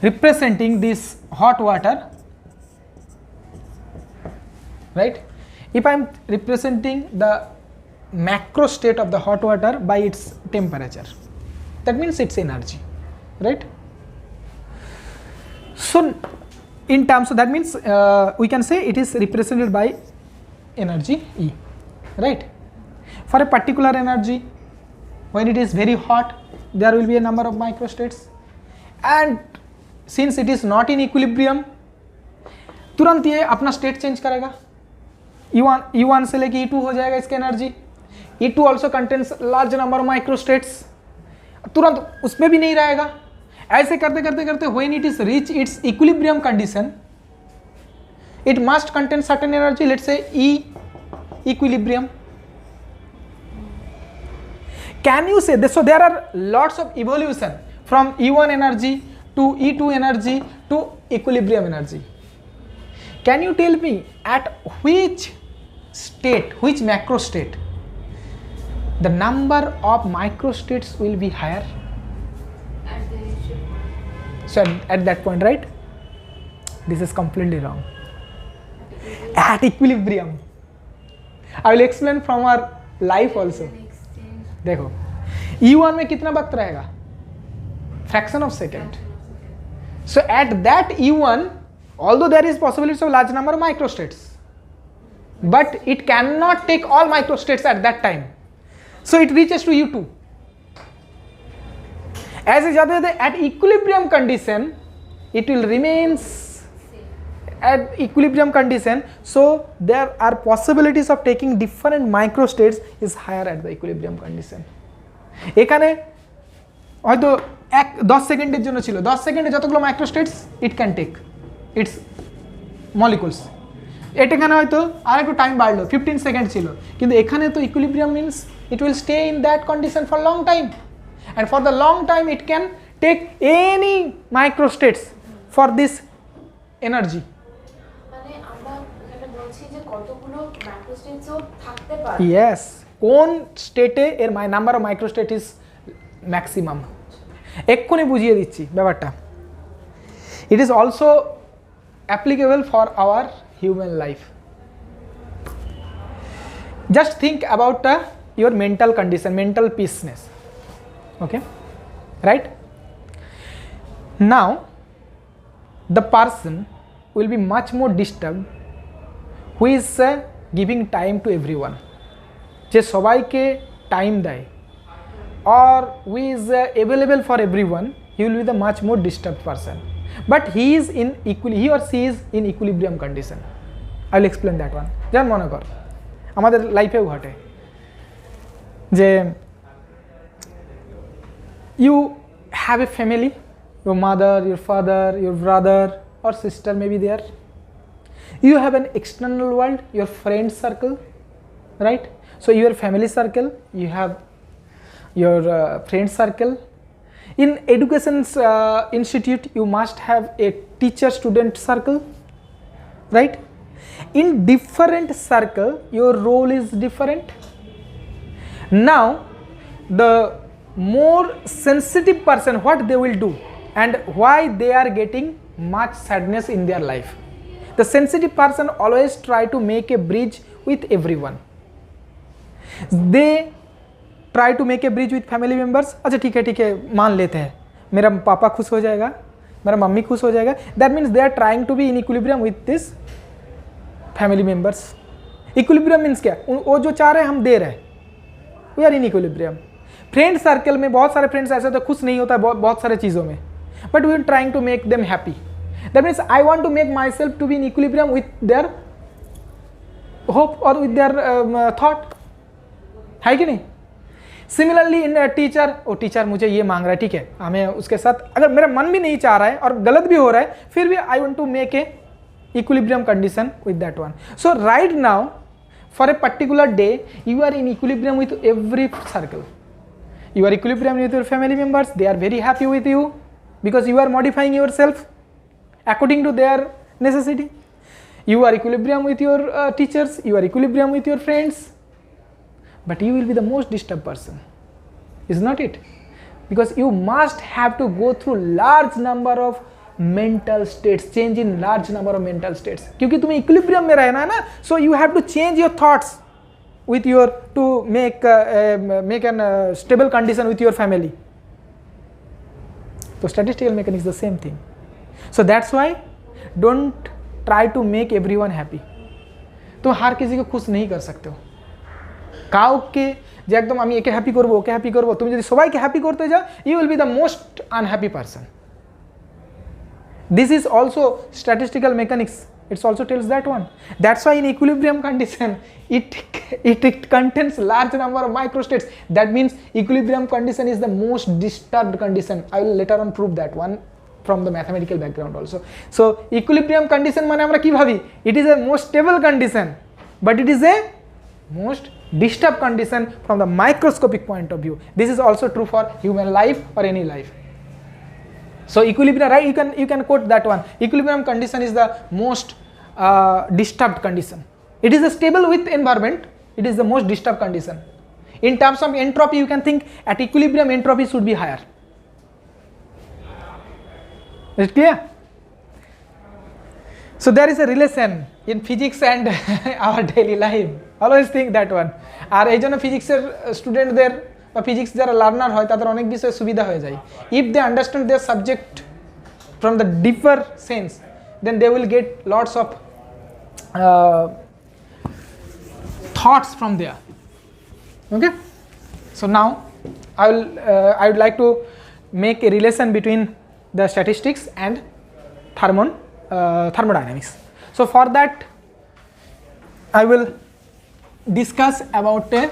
representing this hot water, right? If I am representing the macro state of the hot water by its temperature, that means its energy, right? So in terms, so that means we can say it is represented by energy E, right? For a particular energy, when it is very hot, there will be a number of microstates, and since it is not in equilibrium, तुरंत ये अपना state change करेगा. E1 से लेके E2 हो जाएगा इसका energy. E2 also contains large number of microstates, तुरंत उसमें भी नहीं रहेगा. ऐसे करते करते करते when it is reach its equilibrium condition, it must contain certain energy, let's say E equilibrium. Can you say this? So there are lots of evolution from E1 energy to E2 energy to equilibrium energy. Can you tell me at which state, which macro state, the number of microstates will be higher? At the initial point. So at that point, right? This is completely wrong. At equilibrium. I will explain from our life also. देखो E1 में कितना वक्त रहेगा? Fraction of second. So at that E1, although there is possibility of large number of microstates, but it cannot take all microstates at that time. So it reaches to U2. As is at equilibrium condition, it will remain at equilibrium condition. So there are possibilities of taking different microstates is higher at the equilibrium condition. এখানে হয়তো 10 সেকেন্ডের জন্য ছিল, 10 সেকেন্ডে যতগুলো microstates it can take its molecules. এখানে হয়তো আর একটু টাইম বাড়লো, 15 সেকেন্ড ছিল, কিন্তু এখানে তো equilibrium means it will stay in that condition for long time, and for the long time it can take any microstates for this energy. মানে আমরা এখানে বলছি যে কতগুলো ম্যাক্রোস্টেটসও থাকতে পারে. Yes, কোন স্টেটে এর নাম্বার অফ মাইক্রোস্টেট ইজ ম্যাক্সিমাম এক্ষুনি বুঝিয়ে দিচ্ছি ব্যাপারটা. It is also applicable for our human life. Just think about your mental condition, mental peaceness. Okay, right? Now the person will be much more disturbed who is giving time to everyone, যে সবাইকে time দেয়, or who is available for everyone. He will be the much more disturbed person, but he or she is in equilibrium condition. I will explain that one. যেমন মনে কর আমাদের লাইফেও ঘটে যে you have a family, your mother, your father, your brother or sister may be there. You have an external world, your friend circle, right? So your family circle, you have your friend circle, In education's institute, you must have a teacher student circle, right? In different circle, your role is different. Now the more sensitive person, what they will do and why they are getting much sadness in their life. The sensitive person always try to make a bridge with everyone. They try to make a bridge with family members. अच्छा ठीक है मान लेते हैं मेरा पापा खुश हो जाएगा, मेरा मम्मी खुश हो जाएगा. That means they are trying to be in equilibrium with this family members. Equilibrium means क्या? वो जो चाह रहे हैं हम दे रहे हैं. We are in equilibrium. Friend circle में बहुत सारे फ्रेंड्स ऐसे तो खुश नहीं होता बहुत सारे चीज़ों में, but we are trying to make them happy. That means I want to make myself to be in equilibrium with their hope और विथ देयर थॉट, है कि नहीं? Similarly in teacher, o teacher मुझे ये मांग रहा है, ठीक है हमें उसके साथ, अगर मेरा मन भी नहीं चाह रहा है और गलत भी हो रहा है, फिर भी I want to make a equilibrium condition with that one. So right now for a particular day you are in equilibrium with every circle. You are equilibrium with your family members, they are very happy with you because you are modifying yourself according to their necessity. You are equilibrium with your teachers, you are equilibrium with your friends, but you will be the most disturbed person, is not it? Because you must have to go through large number of mental states, change in large number of mental states, क्योंकि तुम्हें equilibrium में रहना है ना. So you have to change your thoughts with your to make an stable condition with your family. So statistical mechanics is the same thing. So that's why don't try to make everyone happy. तुम हर किसी को खुश नहीं कर सकते हो. কাউকে যে একদম আমি একে হ্যাপি করব ওকে হ্যাপি করব, তুমি যদি সবাইকে হ্যাপি করতে যাও you will be the most unhappy person. This is also statistical mechanics, it also tells that one. That's why in equilibrium condition it contains large number of microstates. That means equilibrium condition is the most disturbed condition. I will later on prove that one from the mathematical background also. So equilibrium condition মানে আমরা কি ভাবি, it is a most stable condition but it is a most disturbed condition from the microscopic point of view. This is also true for human life or any life. So equilibrium, right, you can quote that one. Equilibrium condition is the most disturbed condition. It is a stable with environment, it is the most disturbed condition. In terms of entropy, you can think at equilibrium entropy should be higher. Is it clear? So there is a relation in physics and our daily life. Always think that one. আর এই জন্য ফিজিক্সের স্টুডেন্টদের বা physics যারা learner হয় তাদের অনেক বিষয়ে সুবিধা হয়ে যায়. If they understand their subject from the deeper sense, then they will get lots of thoughts from there. Okay, so now I would like to make a relation between the statistics and thermodynamics. So for that I will discuss about a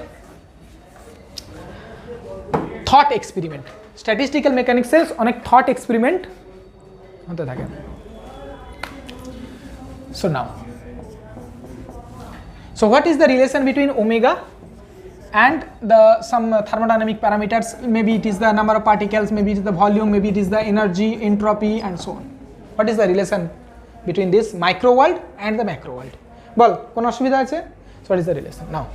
thought experiment. Statistical mechanics এর অনেক thought experiment হতে থাকে. So now, so what is the relation between omega and the some thermodynamic parameters? Maybe it is the number of particles, maybe it is the volume, maybe it is the energy, entropy and so on. What is the relation between this micro world and the macro world? বল কোন অসুবিধা আছে? So what is the relation? Now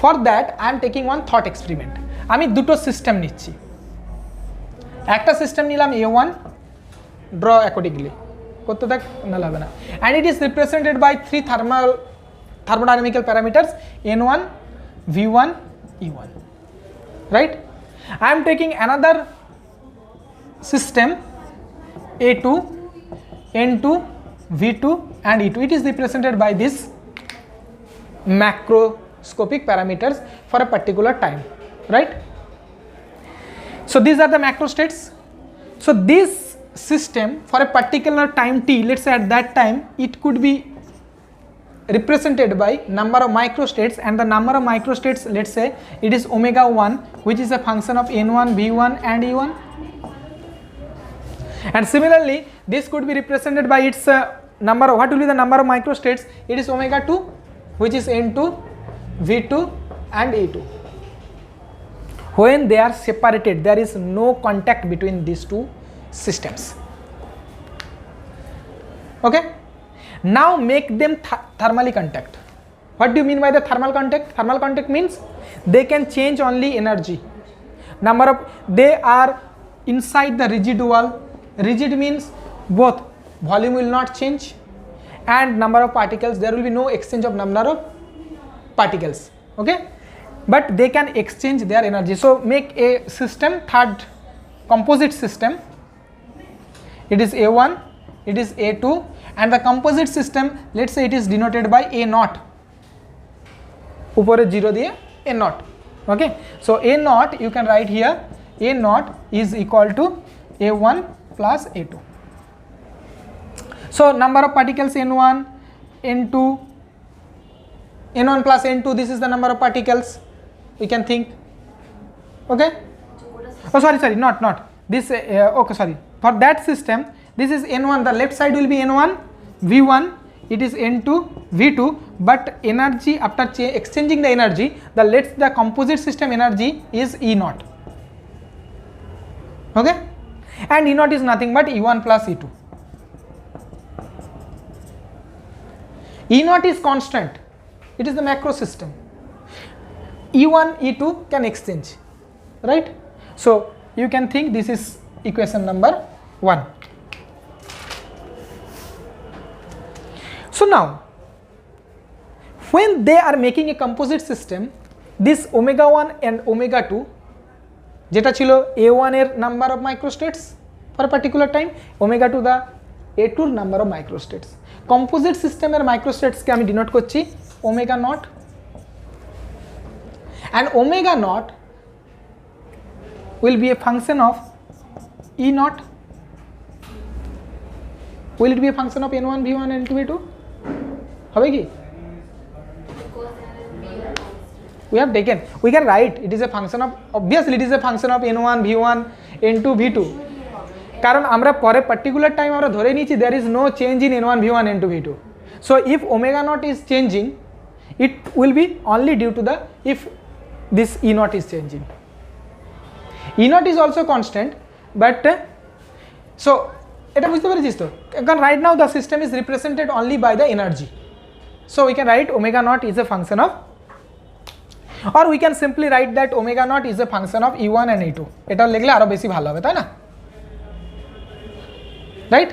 for that I am taking one thought experiment. আমি দুটো system নিচ্ছি. একটা system নিলাম A1, draw accordingly, করতে থাক না লাগবে না, and it is represented by three thermodynamical parameters N1, V1, E1, right? I am taking another system A2, N2, V2 and E2. It is represented by this macroscopic parameters for a particular time, right? So these are the macrostates. So this system for a particular time t, let's say at that time, it could be represented by number of microstates, and the number of microstates, let's say it is omega 1, which is a function of n1, v1 and e1. And similarly this could be represented by its number of, what will be the number of microstates? It is omega 2, which is n2, v2 and e2. When they are separated, there is no contact between these two systems. Okay, now make them thermally contact. What do you mean by the thermal contact? Thermal contact means they can change only energy. Number of, they are inside the rigid wall. Rigid means both volume will not change and number of particles, there will be no exchange of number of particles. Okay, but they can exchange their energy. So make a system, third composite system. It is A1, it is A2, and the composite system, let's say it is denoted by A0. Upore 0 diye A0. Okay, so A0 you can write here, A0 is equal to A1 plus A2. So number of particles N1, N2, N1 plus N2, this is the number of particles we can think. Okay, oh sorry, not this, okay, sorry, for that system this is N1, the left side will be N1 V1, it is N2 V2, but energy after exchanging the energy, the composite system energy is E0. Okay, and E0 is nothing but E1 plus E2. E0 is constant, it is the macro system. E1, E2 can exchange, right? So you can think this is equation number 1. So now, when they are making a composite system, this omega 1 and omega 2, jeta chilo A1 er number of microstates for a particular time, omega 2 the A2 number of microstates. Composite system er microstates ke ami denote korchi omega naught, and omega naught will be a function of E naught. Will it be a function of N1 V1 and N2 V2? Hobe ki? We have taken, we can write it is a function of, obviously it is a function of N1 V1 N2 V2, karon amra pore particular time amra dhore nichi there is no change in N1 V1 N2 V2. So if omega naught is changing, it will be only due to the, if this E naught is changing. E naught is also constant, but so eta bujhte parechiস to, because right now the system is represented only by the energy. So we can write omega naught is a function of, or we can simply write that omega naught is a function of E1 and E2. এটা লিখলে আরো বেশি ভালো হবে, তাই না? Right?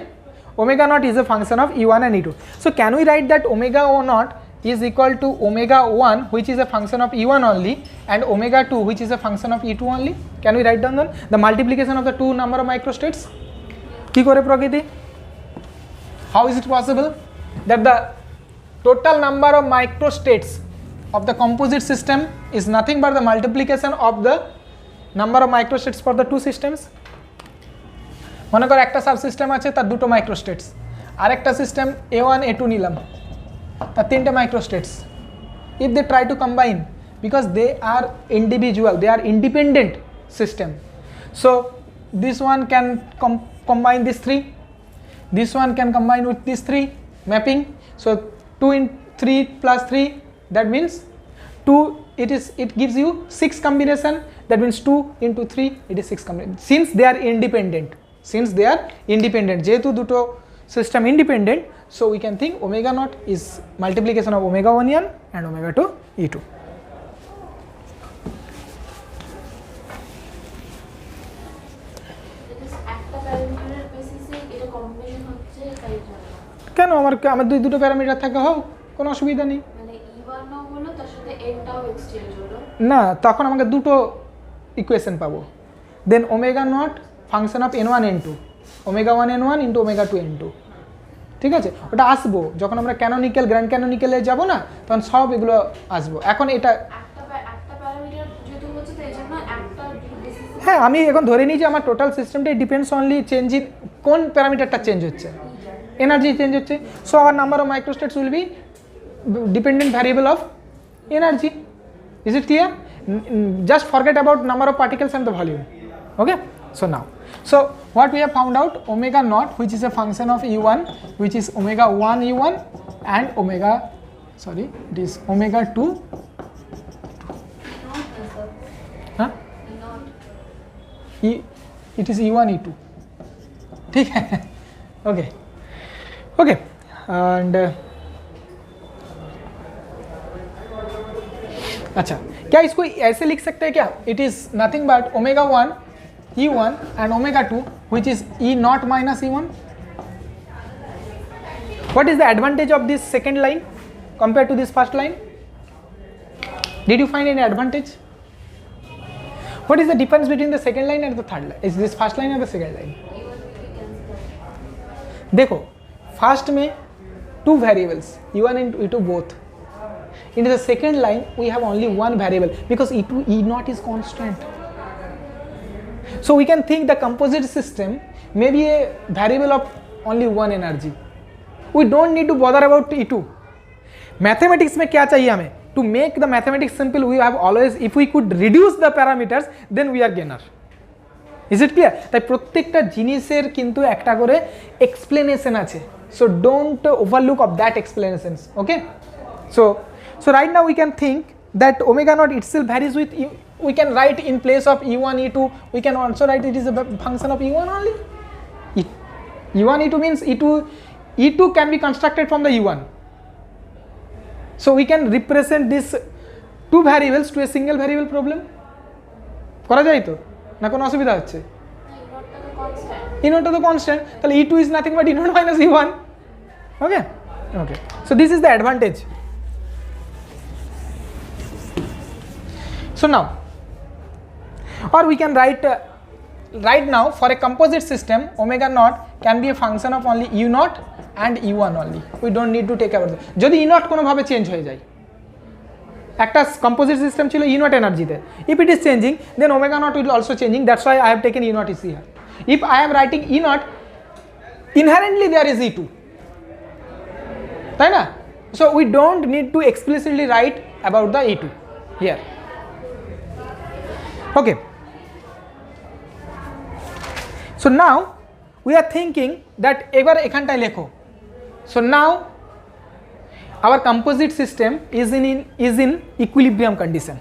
Omega naught is a function of E1 and E2. So can we write that omega naught is equal to omega 1, which is a function of E1 only, and omega 2, which is a function of E2 only? Can we write down the multiplication of the two number of microstates? কি করে প্রকৃতি? How is it possible that the total number of microstates of the composite system is nothing but the multiplication of the number of microstates for the two systems? মনে করো একটা subsystem আছে তার দুটো মাইক্রোস্টেটস, আর একটা সিস্টেম A1 A2 নিলাম তার তিনটে মাইক্রোস্টেটস. If they try to combine, because they are individual, they are independent system, so this one can combine these three, this one can combine with these three, mapping. So 2 in 3 plus 3, that means 2, it gives you 6 combination, that means 2 into 3, it is 6 combination. Since they are independent, যেহেতু দুটো system independent, so we can think omega naught is multiplication of omega 1 E1 and omega 2 E2. কেন আমার দুটো parameter থাকা হোক, কোনো অসুবিধা নেই। মানে E1 ও হলো তার সাথে N-টাও এক্সচেঞ্জ হলো না, তখন আমাকে দুটো ইকুয়েশন পাবো। Then omega not function of N1 N2, omega 1 N1 into omega 2 N2, ঠিক আছে? ওটা আসবো যখন আমরা ক্যানোনিক্যাল, গ্র্যান্ড ক্যানোনিক্যালে যাব না, তখন সব এগুলো আসবো। এখন এটা একটা প্যারামিটার যেহেতু হচ্ছে তাই জন্য একটা বেসিস, হ্যাঁ আমি এখন ধরে নিই যে আমার টোটাল সিস্টেমটাই ডিপেন্ডস অনলি চেঞ্জ ইন কোন প্যারামিটারটা চেঞ্জ হচ্ছে, এনার্জি চেঞ্জ হচ্ছে। So our number of microstates will be dependent variable of energy. Is it clear? Just forget about number of particles and the volume. Okay, so now, so what we have found out, omega naught, which is a function of E1, which is omega 1 E1 and omega, sorry, it is omega 2. Huh? it is E1 E2, ठीक है, okay okay and अच्छा क्या इसको ऐसे लिख सकते हैं क्या, it is nothing but omega 1 E1 and omega 2 which is E0 minus E1. What is the advantage of this second line compared to this first line? Did you find any advantage? What is the difference between the second line and the third line? Is this first line or the second line? देखो first में two variables E1 and E2 both. In the second line we have only one variable because E2 E0 is constant. So we can think the composite system may be a variable of only one energy. We don't need to bother about E2. Mathematics में क्या चाहिए हमें? To make the mathematics simple, we have always, if we could reduce the parameters, then we are gainer. Is it clear? তাই প্রত্যেকটা জিনিসের কিন্তু একটা করে explanation আছে. So don't overlook of that explanations. Okay? So right now we can think that omega naught itself varies with we can write in place of E1 E2 we can also write it is a function of E1 only. E1 E2 means E2 can be constructed from the E1. So we can represent this two variables to a single variable problem. করা যায় তো না কোনো অসুবিধা হচ্ছে? E0 তো constant তাহলে E2 is nothing but E0 minus E1. Okay, okay, so this is the advantage. So now or we can write right now for a composite system omega naught can be a function of only E0 and E1 only. We don't need to take about that. যদি E0 কোনো ভাবে change হয়ে যায়, একটা composite system ছিল E0 এনার্জিতে, if it is changing then omega naught will also changing, that's why I have taken E0 is here. If I am writing E0 inherently there is E2, তাই না? So we don't need to explicitly write about the E2 here. Okay, so now we are thinking that এবার এখানটায় লেখো. So now our composite system is in equilibrium condition.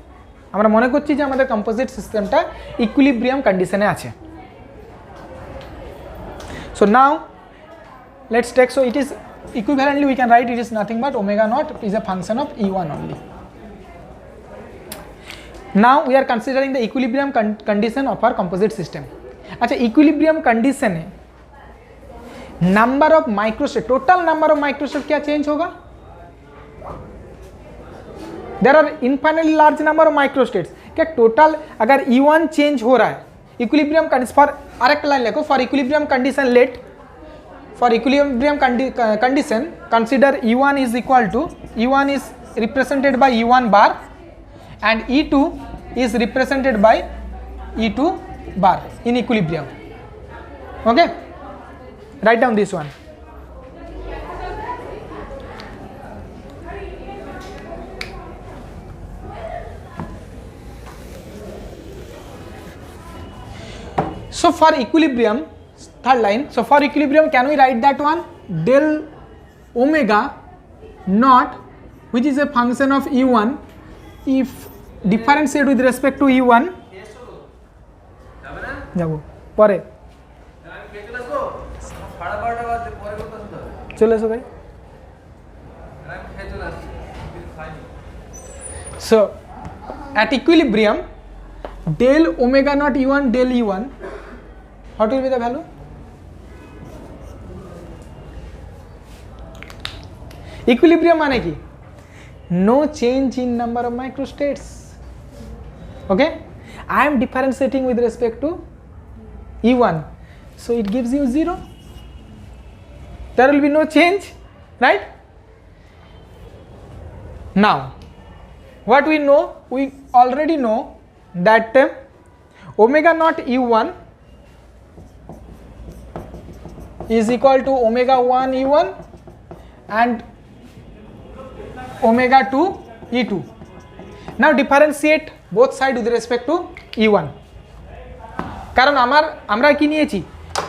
আমরা মনে করছি যে আমাদের composite systemটা equilibrium condition এ আছে. So now let's take, so it is equivalently we can write it is nothing but omega naught is a function of E1 only. Now we are considering the equilibrium condition of our composite system. अच्छा equilibrium condition है number of microstate, total number of microstate क्या change होगा? There are infinitely large number of microstates. क्या total अगर E1 change हो रहा है equilibrium condition for अरेक्ट line लिखो for equilibrium condition let for equilibrium condition consider E1 is equal to E1 is represented by E1 bar and E2 is represented by E2 bar in equilibrium. Okay, write down this one. So for equilibrium, third line, so for equilibrium can we write that one, del omega naught which is a function of E1 if differentiate with respect to E1 যাবো পরে চলে এসো ভাই. So at equilibrium del omega naught E1 del E1 what will be the value? Equilibrium মানে কি? No change in number of microstates. Okay, I am differentiating with respect to E1, so it gives you 0. There will be no change, right? Now what we know, we already know that omega naught E1 is equal to omega 1 E1 and omega 2 E2. Now differentiate both sides with respect to E1. কারণ আমরা কি নিয়েছি,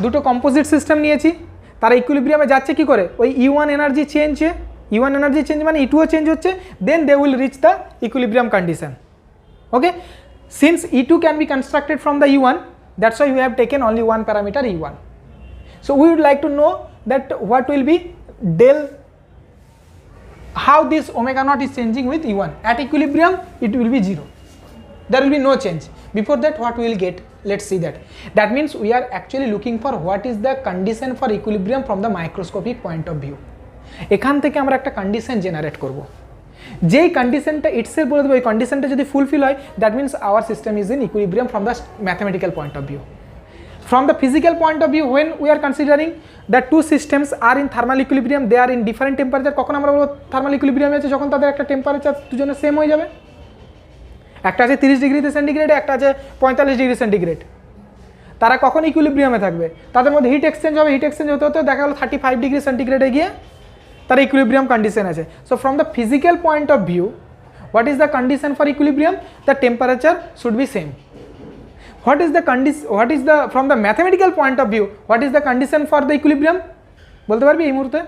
দুটো composite system নিয়েছি, তারা ইকুইলিব্রিয়ামে যাচ্ছে কি করে, ওই E1 energy change, E1 energy change মানে E2 ও চেঞ্জ হচ্ছে, then they will reach the equilibrium condition. Okay, since E2 can be constructed from the E1, That's why we have taken only one parameter E1. So we would like to know that what will be del, how this omega naught is changing with E1. At equilibrium it will be 0. There will be no change. Before that what we will get? Let's see that. That means we are actually looking for what is the condition for equilibrium from the microscopic point of view. এখান থেকে আমরা একটা condition generate করব, যেই কন্ডিশনটা itself বলে দেবো এই কন্ডিশনটা যদি ফুলফিল হয়, that means hour system is in equilibrium from the mathematical point of view. From the physical point of view, when we are considering that two systems are in thermal equilibrium, they are in different temperature, কখন আমরা বলবো thermal ইকুইলিব্রিয়ামে আছে? যখন তাদের একটা temperature দুজনের same হয়ে যাবে। একটা আছে 30 ডিগ্রিতে সেন্টিগ্রেড, একটা আছে 45 ডিগ্রি সেন্টিগ্রেড। তারা কখন ইকুইলিব্রিয়ামে থাকবে? তাদের মধ্যে হিট এক্সচেঞ্জ হবে, হিট এক্সচেঞ্জ হতে হতে দেখা গেলো 35 ডিগ্রি সেন্টিগ্রেডে গিয়ে তারা ইকুইলিব্রিয়াম কন্ডিশন আছে। So from the physical point of view, what is the condition for equilibrium? The temperature should be same. What is the condition? What is the, from the mathematical point of view, what is the condition for the equilibrium? বলতে পারবি এই মুহূর্তে?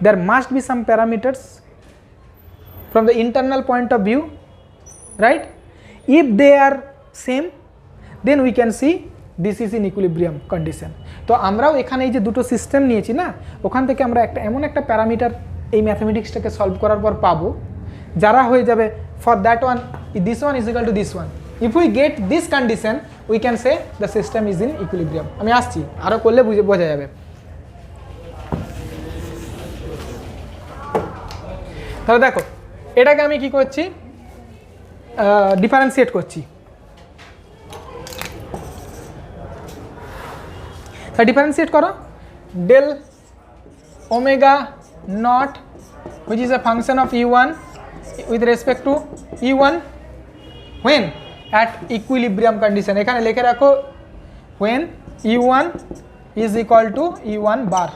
There must be some parameters from the internal point of view, right? If they are same, then we can see this is in equilibrium condition. তো আমরাও এখানে এই যে দুটো সিস্টেম নিয়েছি না, ওখান থেকে আমরা একটা এমন একটা প্যারামিটার এই ম্যাথমেটিক্সটাকে সলভ করার পর পাবো যারা হয়ে যাবে for that one, this one is equal to this one. If we get this condition, we can say the system is in equilibrium. আমি আসছি, আরো করলে বোঝা যাবে। তাহলে দেখো এটাকে আমি কি করছি, ডিফারেন্সিয়েট করছি। ডিফারেন্সিয়েট করো, del omega nought which is a function of E1 with respect to E1 when at equilibrium condition. এখানে লিখে রাখো when E1 is equal to E1 bar,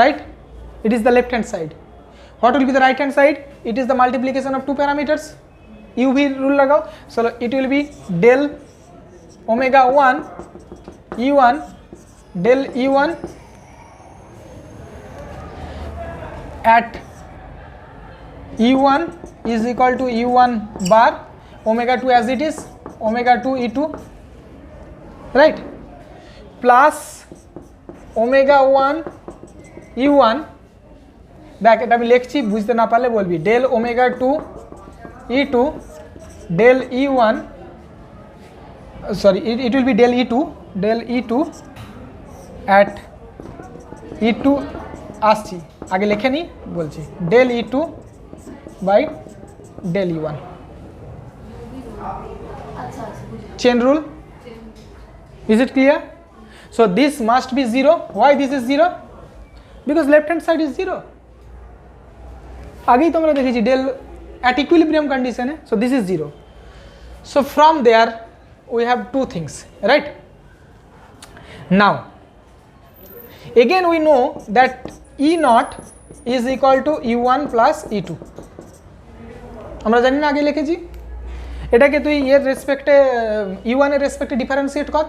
right? It is the left hand side. What will be the right hand side? It is the multiplication of two parameters. UV rule lagao, so it will be del omega 1 E1 del E1 at E1 is equal to E1 bar, omega 2 as it is, omega 2 E2, right? Plus omega 1 E1, দেখ এটা আমি লিখছি, বুঝতে না পারলে বলবি, del omega 2 E2 del E1, sorry, it will be del E2 at E2 আসছি, আগে লিখে নি বলছি, del E2 by del E1. Chain rule. Is it clear? So this must be 0. Why this is 0? Because left hand side is 0. আগেই তোমরা দেখেছি del at equilibrium condition, so this is 0. So from there we have two things, right? Now again we know that E naught is equal to E1 plus E2. আমরা জানি না, আগে লিখেছি। এটাকে তুই এর রেসপেক্টে E1 এর রেসপেক্টে ডিফারেন্সিয়েট কর,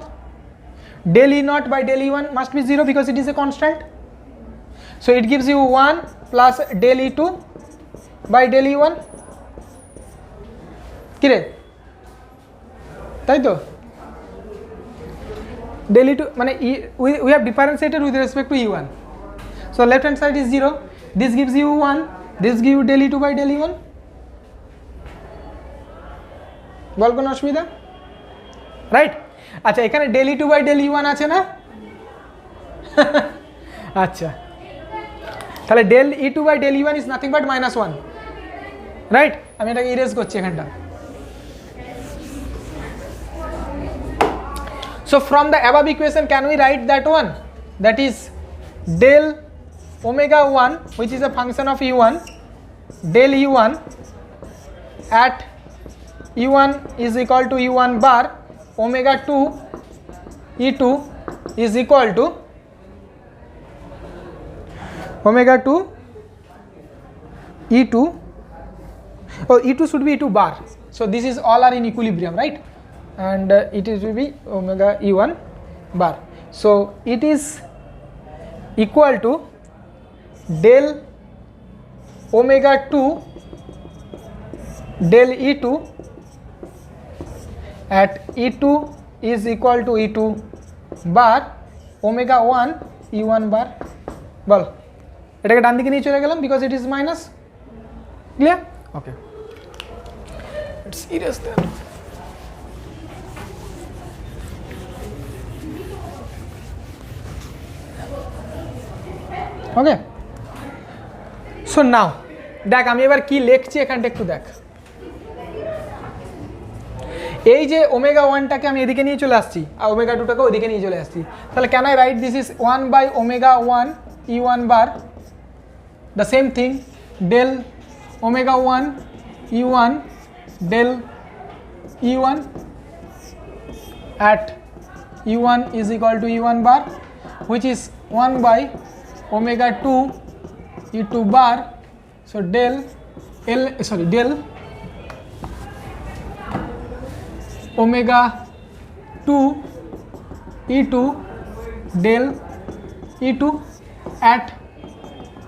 del E naught by del E1 must be 0 because it is a constant. So it gives you 1 plus del E2 by del E1. কি রে, তাই তো? del E2 মানে we have differentiated with respect to E1. So left hand side is 0, this gives you 1, this gives you del E2 by del E1. বল কোনো অসুবিধা, right? আচ্ছা এখানে del E2 by del E1 আছে না? আচ্ছা তাহলে del E2 by del E1 is nothing but -1, right? আমি এটাকে ইরেজ করছি এখানটা। So from the above equation can we write that one, that is del omega 1 which is a function of E1 del E1 at E1 is equal to E1 bar, omega 2 E2 is equal to omega 2 E2, oh E2 should be E2 bar, so this is all are in equilibrium, right? And it is will be omega E1 bar, so it is equal to del omega 2 del E2 at E2 is equal to E2 bar omega 1 E1 bar বল এটাকে ডান দিকে নিয়ে চলে গেলাম because it is minus clear okay let's erase that okay so now দেখ আমি এবার কি লিখছি এখানটা একটু দেখ এই যে ওমেগা 1টাকে আমি এদিকে নিয়ে চলে আসছি আর ওমেগা 2টাকে ওদিকে নিয়ে চলে আসছি তাহলে can I write this is 1 by omega 1 E1 bar the same thing del omega 1 E1 del E1 at E1 is equal to E1 bar which is 1 by omega 2 E2 bar so del omega 2 E2 del E2 at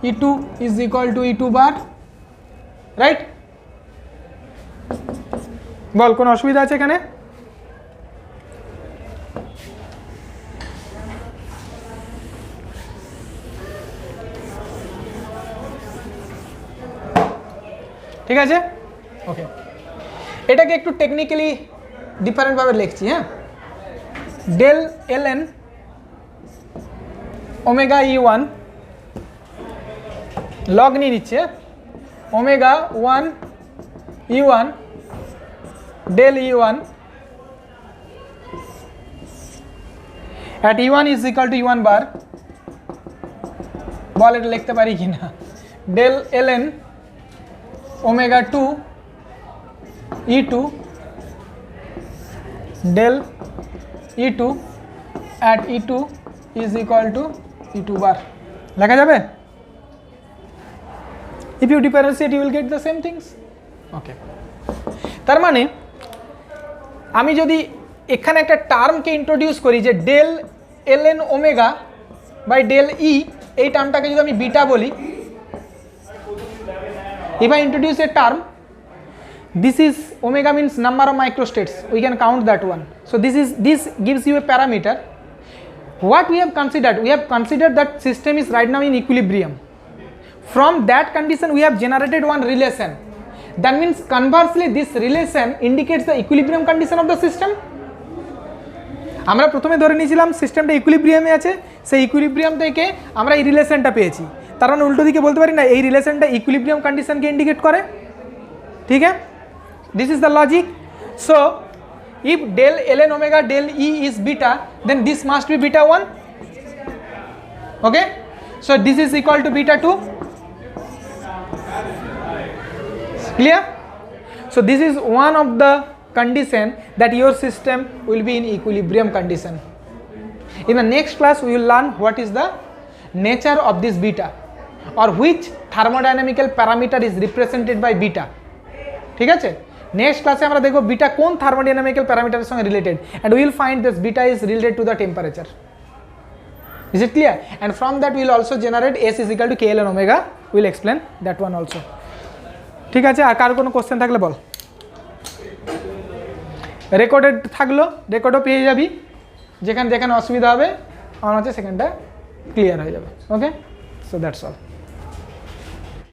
E2 is equal to E2 bar right বল কোন অসুবিধা আছে এখানে ঠিক আছে ওকে এটাকে একটু technically different ভাবে লিখছি হ্যাঁ del ln omega E1 log নিয়ে নিচ্ছে omega 1 E1 del E1 at E1 is equal to E1 bar বল এটা লিখতে পারি কিনা del ln omega 2 E2 del E2 at E2 is equal to E2 bar লেখা যাবে if you differentiate you will get the same things okay তার মানে আমি যদি এখানে একটা টার্মকে ইন্ট্রোডিউস করি যে del ln omega by del E এই টার্মটাকে যদি আমি বিটা বলি if I introduce a term this is omega means number of microstates we can count that one so this gives you a parameter what we have considered that system is right now in equilibrium from that condition we have generated one relation that means conversely this relation indicates the equilibrium condition of the system আমরা প্রথমে ধরে নিয়েছিলাম সিস্টেমটা ইকুইলিব্রিয়ামে আছে সেই equilibrium থেকে আমরা এই রিলেশনটা পেয়েছি তার মানে উল্টো দিকে বলতে পারি না এই রিলেশনটা ইকুইলিব্রিয়াম কন্ডিশনকে ইন্ডিকেট করে ঠিক আছে this is the logic so if del ln omega del E is beta then this must be beta 1 okay so this is equal to beta 2 clear so this is one of the condition that your system will be in equilibrium condition in the next class we will learn what is the nature of this beta or which thermodynamical parameter is represented by beta ঠিক আছে next ক্লাসে আমরা দেখব beta কোন থার্মোডাইনামিক্যাল প্যারামিটারের সঙ্গে related and we will find this beta is related to the temperature is it clear and from that we will also generate s is equal to k ln omega we will explain that one also ঠিক আছে আর কার কোনো question থাকলে বল recorded থাকলো রেকর্ডও পেয়ে যাবি যেখানে যেখানে অসুবিধা হবে আমার হচ্ছে সেখানটা ক্লিয়ার হয়ে যাবে ওকে সো দ্যাটস অল